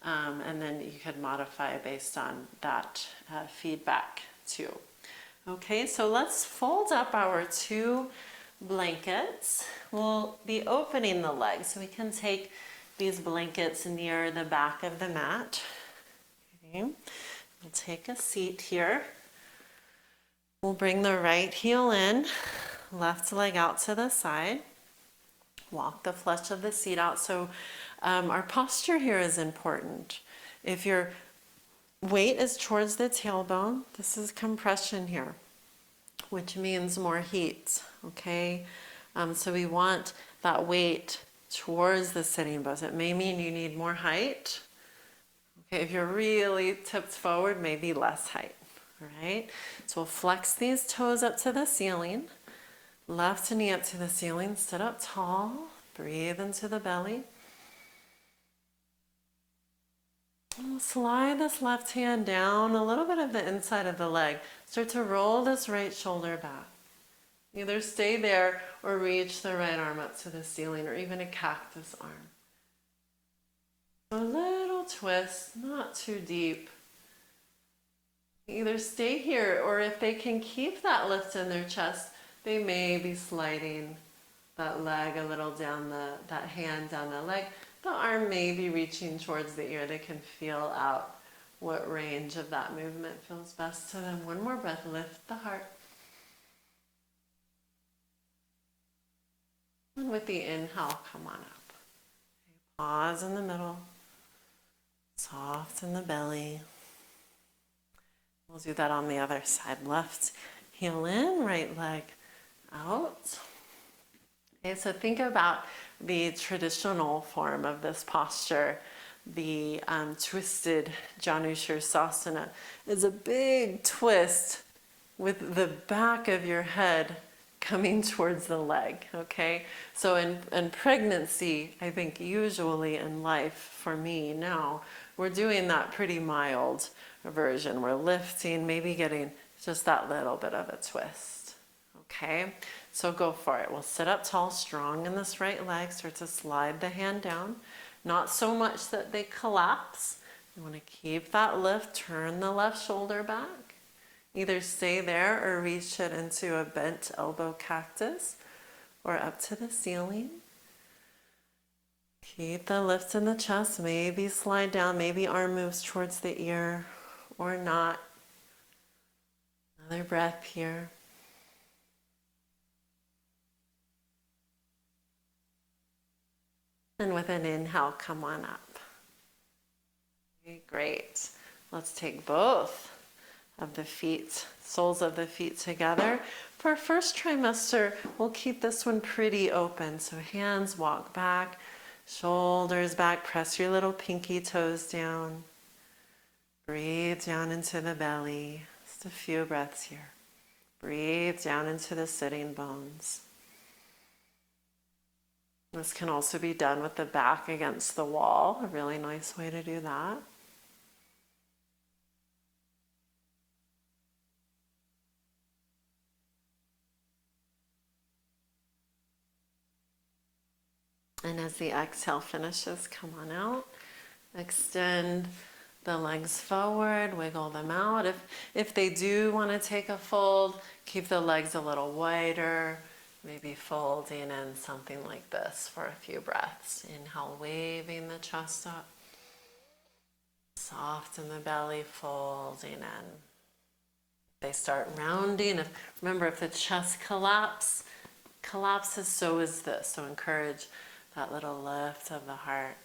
And then you could modify based on that feedback too. Okay, so let's fold up our 2 blankets. We'll be opening the legs, so we can take these blankets near the back of the mat. Okay. We'll take a seat here. We'll bring the right heel in, left leg out to the side. Walk the flesh of the seat out. So our posture here is important. If your weight is towards the tailbone, this is compression here, which means more heat, okay? So we want that weight towards the sitting bones. It may mean you need more height. Okay, if you're really tipped forward, maybe less height. All right, so we'll flex these toes up to the ceiling. Left knee up to the ceiling, sit up tall, breathe into the belly. We'll slide this left hand down a little bit of the inside of the leg. Start to roll this right shoulder back. Either stay there or reach the right arm up to the ceiling, or even a cactus arm. A little twist, not too deep. Either stay here, or if they can keep that lift in their chest, they may be sliding that leg a little down that hand down the leg. The arm may be reaching towards the ear. They can feel out what range of that movement feels best to them. One more breath, lift the heart. And with the inhale, come on up. Pause in the middle. Soft in the belly. We'll do that on the other side. Left heel in, right leg out. Okay, so think about the traditional form of this posture. The twisted Janushirasana is a big twist with the back of your head coming towards the leg, okay? So in pregnancy, I think usually in life, for me now, we're doing that pretty mild version. We're lifting, maybe getting just that little bit of a twist, okay? So go for it. We'll sit up tall, strong in this right leg. Start to slide the hand down. Not so much that they collapse. You want to keep that lift. Turn the left shoulder back. Either stay there or reach it into a bent elbow cactus or up to the ceiling. Keep the lift in the chest. Maybe slide down. Maybe arm moves towards the ear or not. Another breath here. And with an inhale, come on up. Okay, great. Let's take both of the feet, soles of the feet together. For our first trimester, we'll keep this one pretty open. So hands walk back, shoulders back, press your little pinky toes down. Breathe down into the belly. Just a few breaths here. Breathe down into the sitting bones. This can also be done with the back against the wall, a really nice way to do that. And as the exhale finishes, come on out. Extend the legs forward, wiggle them out. If they do want to take a fold, keep the legs a little wider, maybe folding in something like this for a few breaths. Inhale, waving the chest up. Soft in the belly, folding in. They start rounding. Remember, if the chest collapses, so is this. So encourage that little lift of the heart.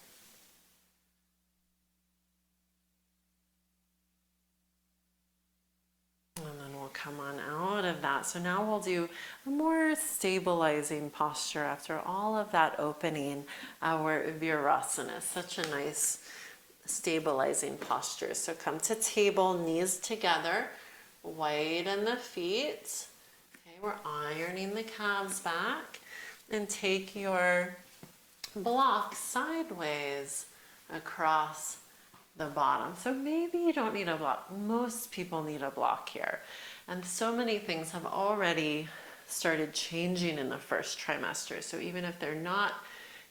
And then we'll come on out of that. So now we'll do a more stabilizing posture after all of that opening. Our Virasana, such a nice stabilizing posture. So come to table, knees together, widen the feet. Okay, we're ironing the calves back. And take your block sideways across the bottom. So maybe you don't need a block. Most people need a block here. And so many things have already started changing in the first trimester. So even if they're not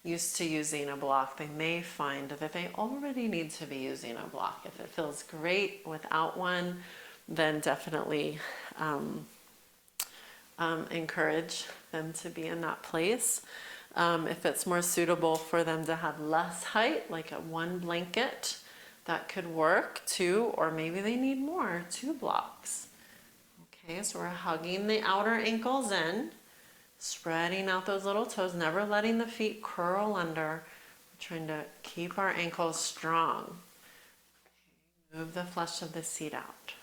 used to using a block, they may find that they already need to be using a block. If it feels great without one, then definitely encourage them to be in that place. If it's more suitable for them to have less height, like a one blanket, that could work too, or maybe they need more, 2 blocks. Okay, so we're hugging the outer ankles in, spreading out those little toes, never letting the feet curl under. We're trying to keep our ankles strong. Okay, move the flesh of the seat out.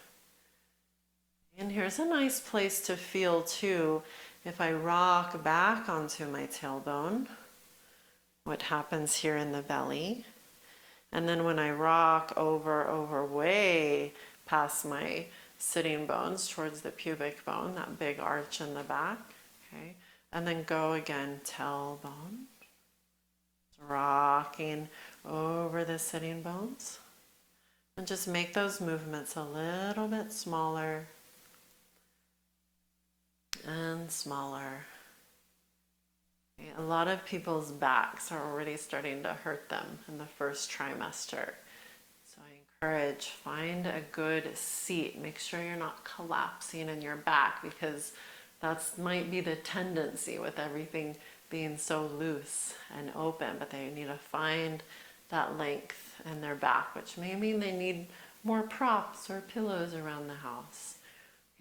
And here's a nice place to feel too, If I rock back onto my tailbone, what happens here in the belly? And then when I rock over way past my sitting bones towards the pubic bone, that big arch in the back, okay? And then go again, tailbone, rocking over the sitting bones. And just make those movements a little bit smaller and smaller. Okay, a lot of people's backs are already starting to hurt them in the first trimester. So I encourage, find a good seat. Make sure you're not collapsing in your back, because that might be the tendency with everything being so loose and open, but they need to find that length in their back, which may mean they need more props or pillows around the house.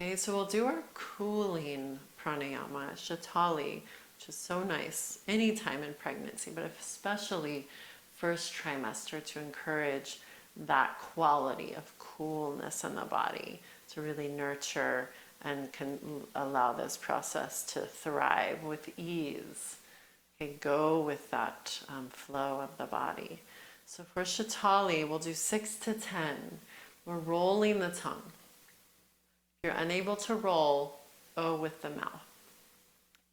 Okay, so we'll do our cooling pranayama, Shatali, which is so nice anytime in pregnancy, but especially first trimester, to encourage that quality of coolness in the body to really nurture and can allow this process to thrive with ease. Okay, go with that flow of the body. So for Shatali, we'll do 6 to 10. We're rolling the tongue. If you're unable to roll, O with the mouth.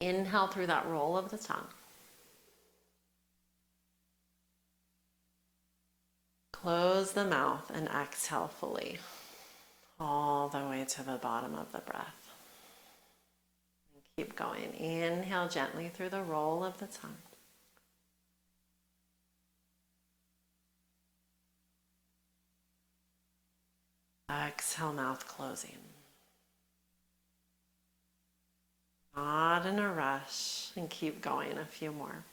Inhale through that roll of the tongue. Close the mouth and exhale fully, all the way to the bottom of the breath. And keep going. Inhale gently through the roll of the tongue. Exhale, mouth closing. Not in a rush, and keep going a few more.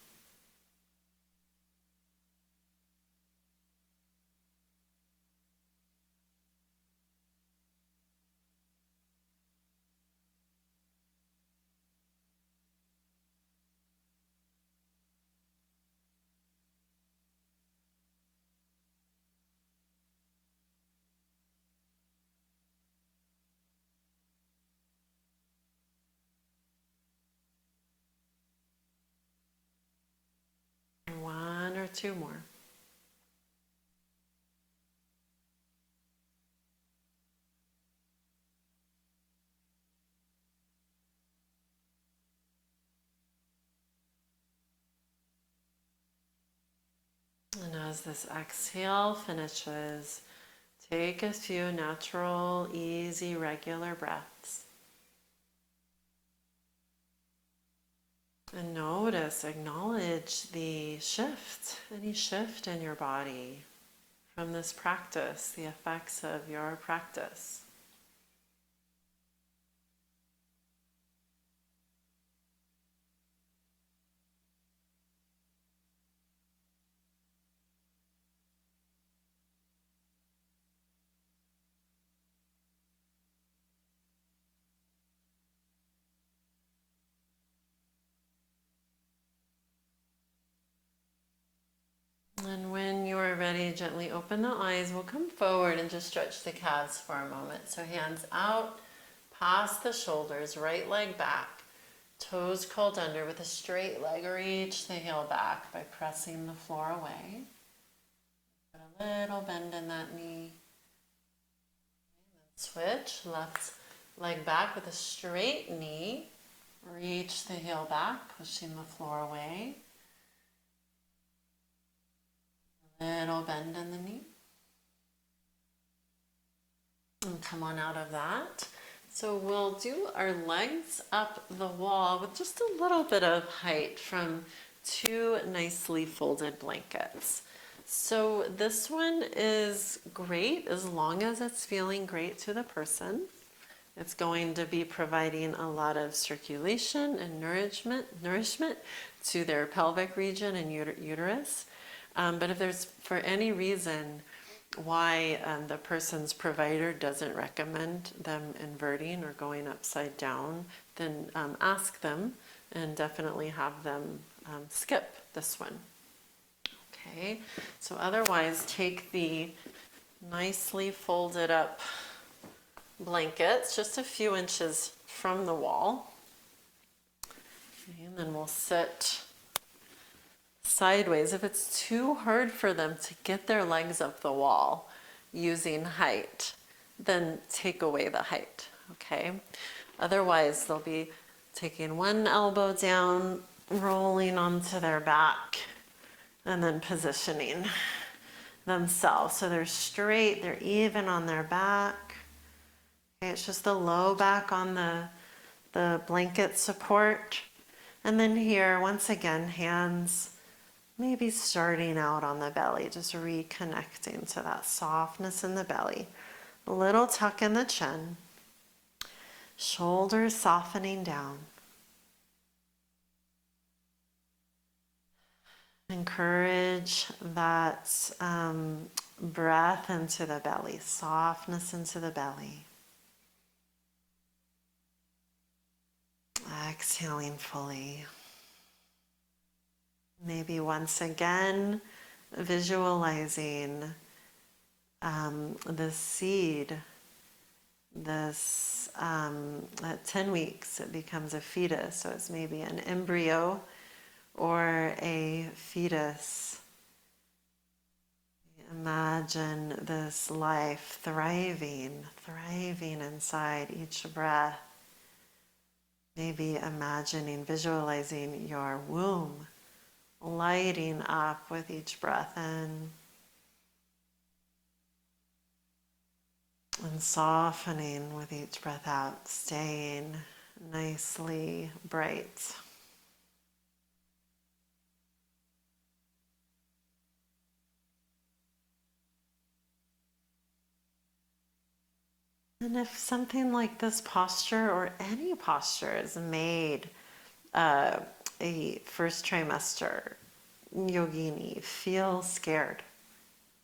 One or two more. And as this exhale finishes, take a few natural, easy, regular breaths. And notice, acknowledge the shift, any shift in your body from this practice, the effects of your practice. And when you're ready, gently open the eyes. We'll come forward and just stretch the calves for a moment. So hands out, past the shoulders, right leg back, toes curled under with a straight leg. Reach the heel back by pressing the floor away. Put a little bend in that knee. Switch, left leg back with a straight knee. Reach the heel back, pushing the floor away. Little bend in the knee. And come on out of that. So we'll do our legs up the wall with just a little bit of height from two nicely folded blankets. So this one is great as long as it's feeling great to the person. It's going to be providing a lot of circulation and nourishment to their pelvic region and uterus. But if there's, for any reason, why the person's provider doesn't recommend them inverting or going upside down, then ask them and definitely have them skip this one. Okay, so otherwise take the nicely folded up blankets just a few inches from the wall. And then we'll sit sideways. If it's too hard for them to get their legs up the wall using height, then take away the height, okay? Otherwise, they'll be taking one elbow down, rolling onto their back, and then positioning themselves. So they're straight, they're even on their back. Okay, it's just the low back on the blanket support. And then here, once again, hands maybe starting out on the belly, just reconnecting to that softness in the belly. A little tuck in the chin, shoulders softening down. Encourage that breath into the belly, softness into the belly. Exhaling fully. Maybe once again, visualizing the seed. This at 10 weeks, it becomes a fetus. So it's maybe an embryo or a fetus. Imagine this life thriving inside each breath. Maybe imagining, visualizing your womb lighting up with each breath in and softening with each breath out, staying nicely bright. And if something like this posture or any posture is made a first trimester yogini feel scared,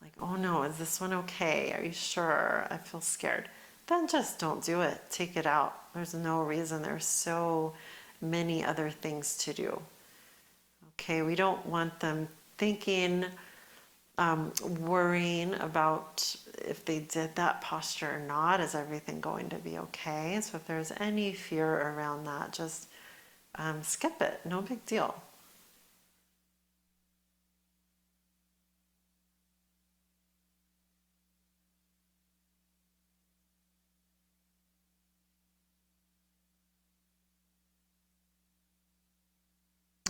like, oh no, is this one okay? Are you sure? I feel scared. Then just don't do it. Take it out. There's no reason. There's so many other things to do. Okay, we don't want them thinking, worrying about if they did that posture or not. Is everything going to be okay? So if there's any fear around that, just skip it. No big deal.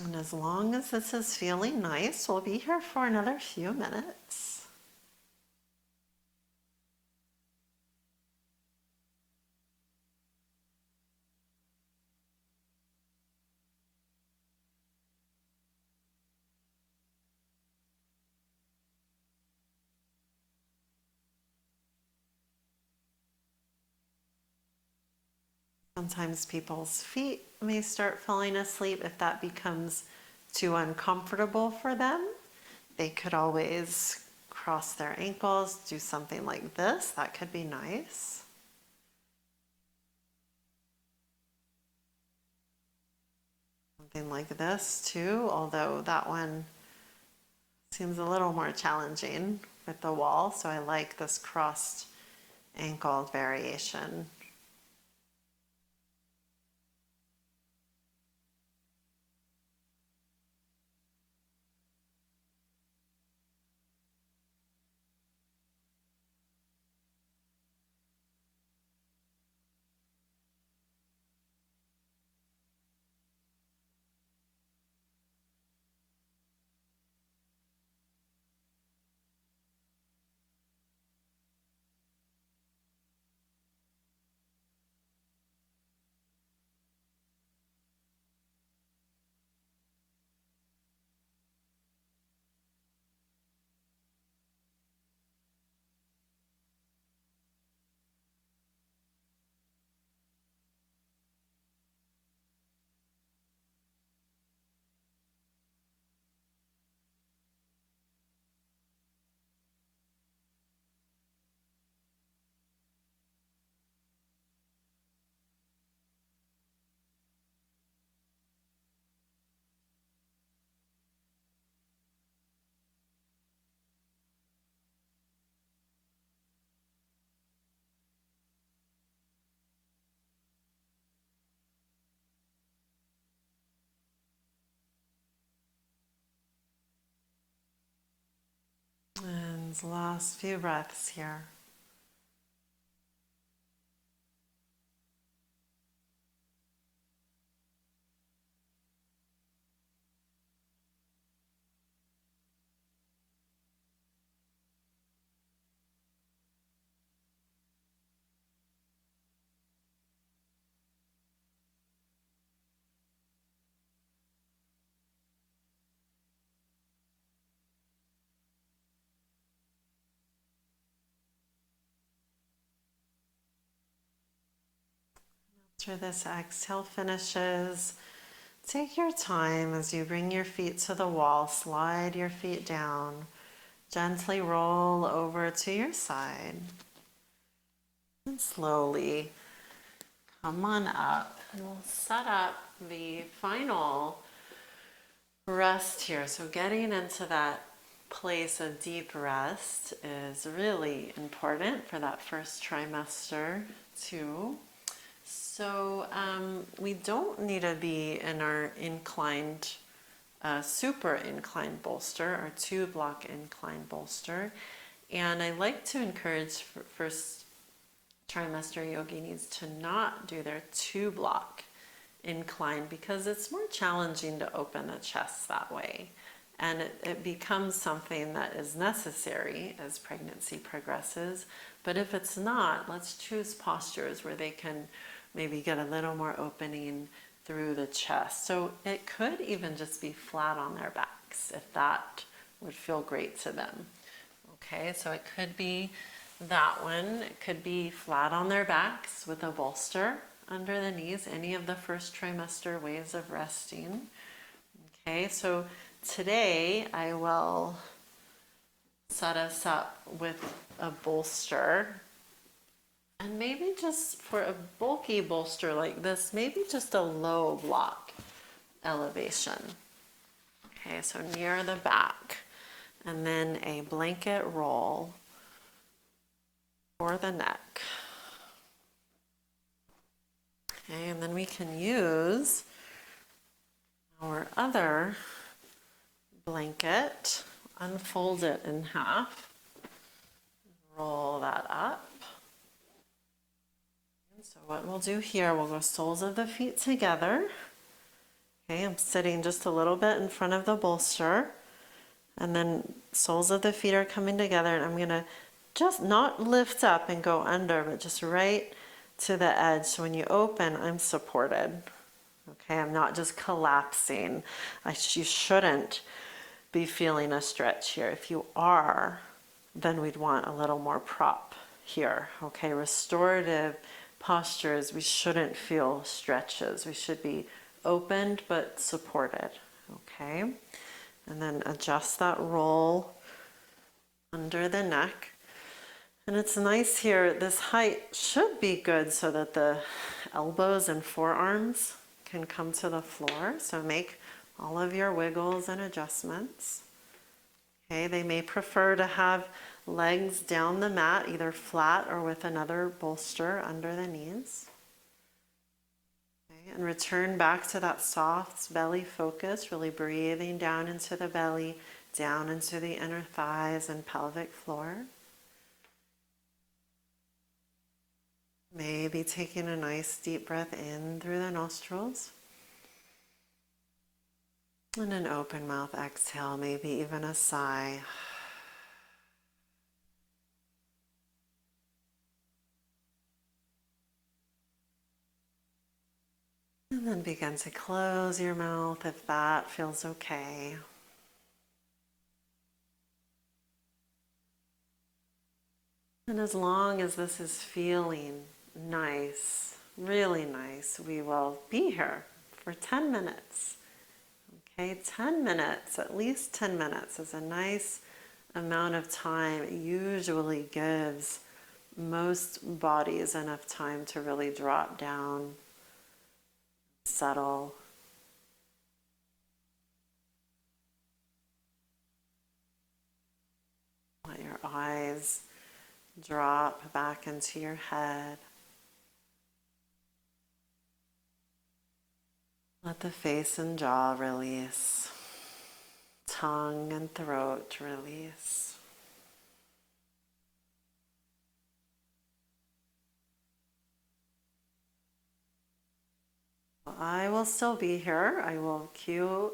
And as long as this is feeling nice, we'll be here for another few minutes. Sometimes people's feet may start falling asleep. If that becomes too uncomfortable for them, they could always cross their ankles, do something like this. That could be nice. Something like this too, although that one seems a little more challenging with the wall, so I like this crossed ankle variation. These last few breaths here. After this exhale finishes, take your time as you bring your feet to the wall, slide your feet down, gently roll over to your side, and slowly come on up, and we'll set up the final rest here. So getting into that place of deep rest is really important for that first trimester too. So we don't need to be in our inclined, super inclined bolster, our 2-block incline bolster. And I like to encourage first trimester yoginis to not do their 2-block incline because it's more challenging to open the chest that way. And it becomes something that is necessary as pregnancy progresses. But if it's not, let's choose postures where they can maybe get a little more opening through the chest. So it could even just be flat on their backs if that would feel great to them. Okay, so it could be that one. It could be flat on their backs with a bolster under the knees, any of the first trimester ways of resting. Okay, so today I will set us up with a bolster. And maybe just for a bulky bolster like this, maybe just a low block elevation. Okay, so near the back. And then a blanket roll for the neck. Okay, and then we can use our other blanket, unfold it in half, roll that up. So what we'll do here, we'll go soles of the feet together. Okay, I'm sitting just a little bit in front of the bolster. And then soles of the feet are coming together. And I'm going to just not lift up and go under, but just right to the edge. So when you open, I'm supported. Okay, I'm not just collapsing. You shouldn't be feeling a stretch here. If you are, then we'd want a little more prop here. Okay, restorative postures, we shouldn't feel stretches. We should be opened but supported. Okay, and then adjust that roll under the neck. And it's nice here, this height should be good so that the elbows and forearms can come to the floor. So make all of your wiggles and adjustments. Okay, they may prefer to have legs down the mat, either flat or with another bolster under the knees. Okay, and return back to that soft belly focus, really breathing down into the belly, down into the inner thighs and pelvic floor. Maybe taking a nice deep breath in through the nostrils. And an open mouth exhale, maybe even a sigh. And then begin to close your mouth if that feels okay. And as long as this is feeling nice, really nice, we will be here for 10 minutes. Okay, 10 minutes, at least 10 minutes is a nice amount of time. It usually gives most bodies enough time to really drop down, settle. Let your eyes drop back into your head. Let the face and jaw release. Tongue and throat release. I will still be here. I will cue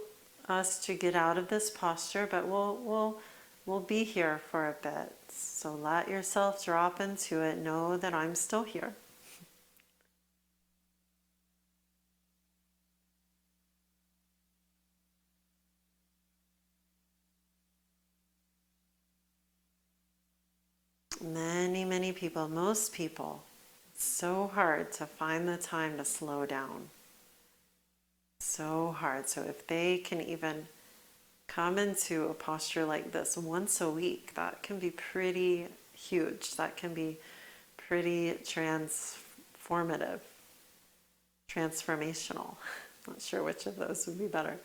us to get out of this posture, but we'll be here for a bit. So let yourself drop into it. Know that I'm still here. Many people, most people, it's so hard to find the time to slow down. So hard. So if they can even come into a posture like this once a week, that can be pretty huge. That can be pretty transformative, transformational. Not sure which of those would be better.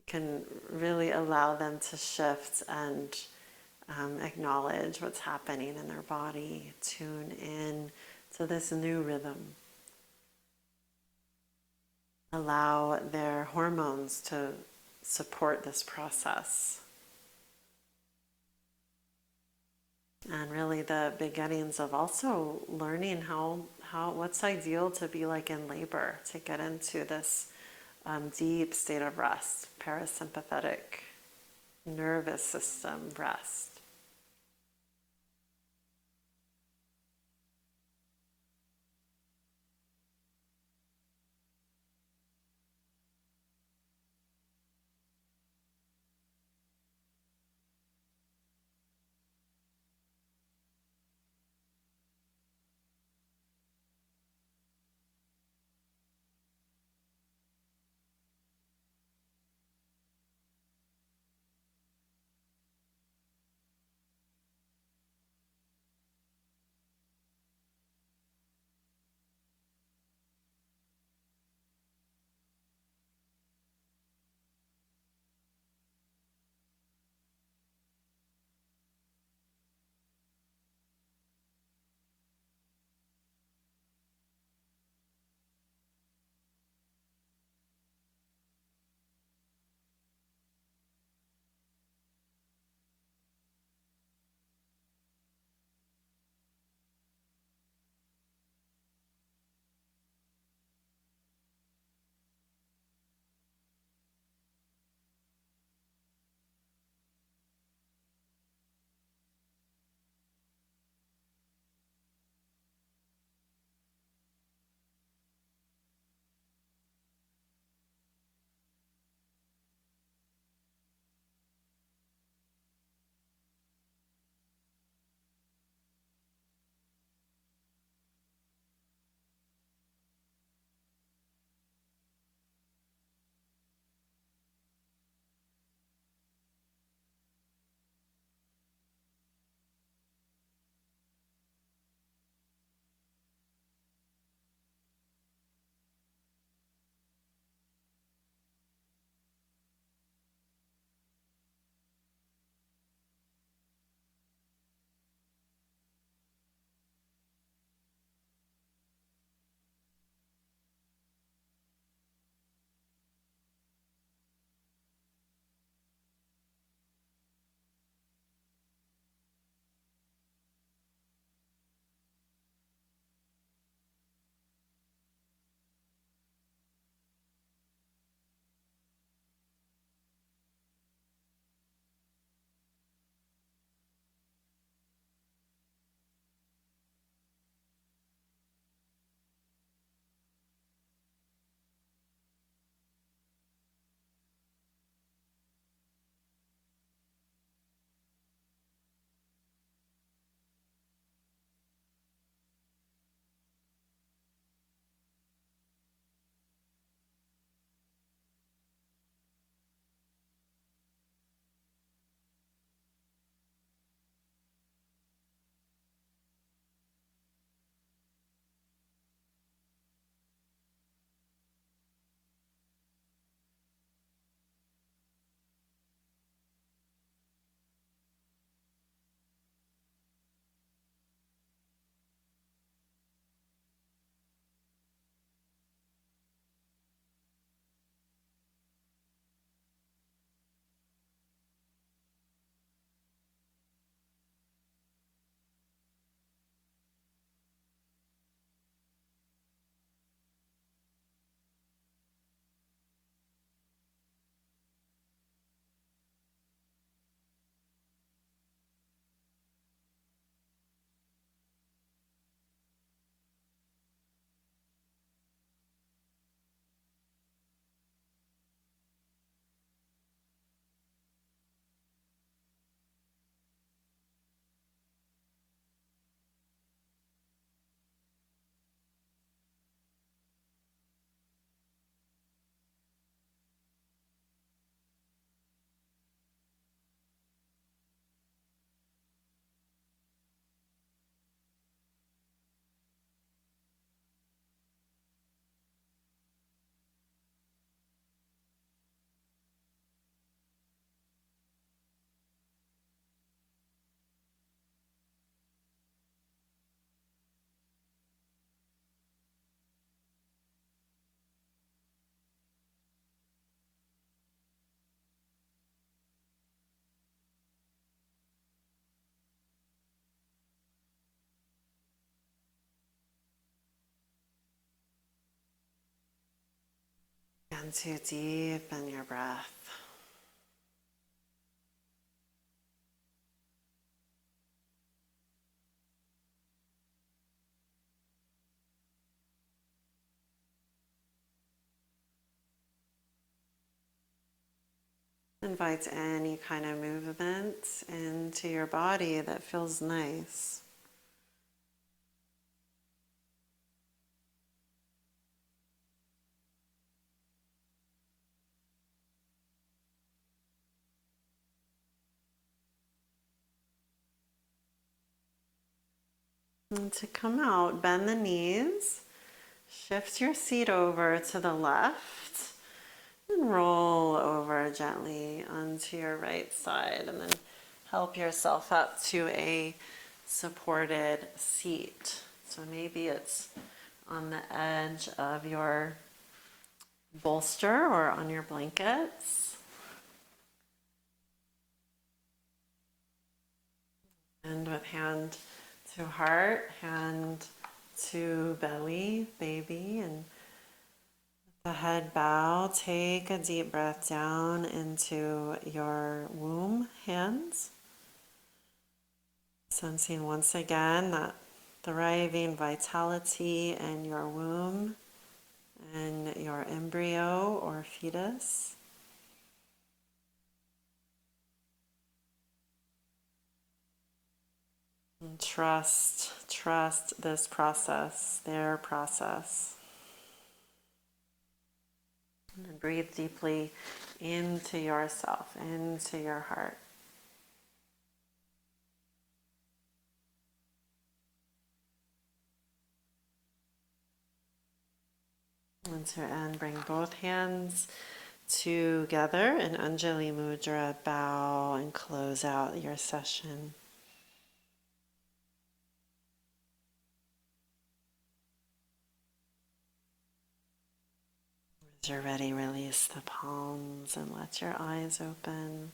Can really allow them to shift and acknowledge what's happening in their body, tune in to this new rhythm. Allow their hormones to support this process. And really the beginnings of also learning how what's ideal to be like in labor, to get into this deep state of rest, parasympathetic nervous system rest. And to deepen your breath. Invite any kind of movement into your body that feels nice. And to come out, bend the knees, shift your seat over to the left, and roll over gently onto your right side, and then help yourself up to a supported seat. So maybe it's on the edge of your bolster or on your blankets. And with hand to heart, hand to belly, baby, and the head bow. Take a deep breath down into your womb, hands. Sensing once again that thriving vitality in your womb and your embryo or fetus. And trust this process, their process. And breathe deeply into yourself, into your heart. And to end, bring both hands together in Anjali Mudra, bow and close out your session. As you're ready, release the palms and let your eyes open.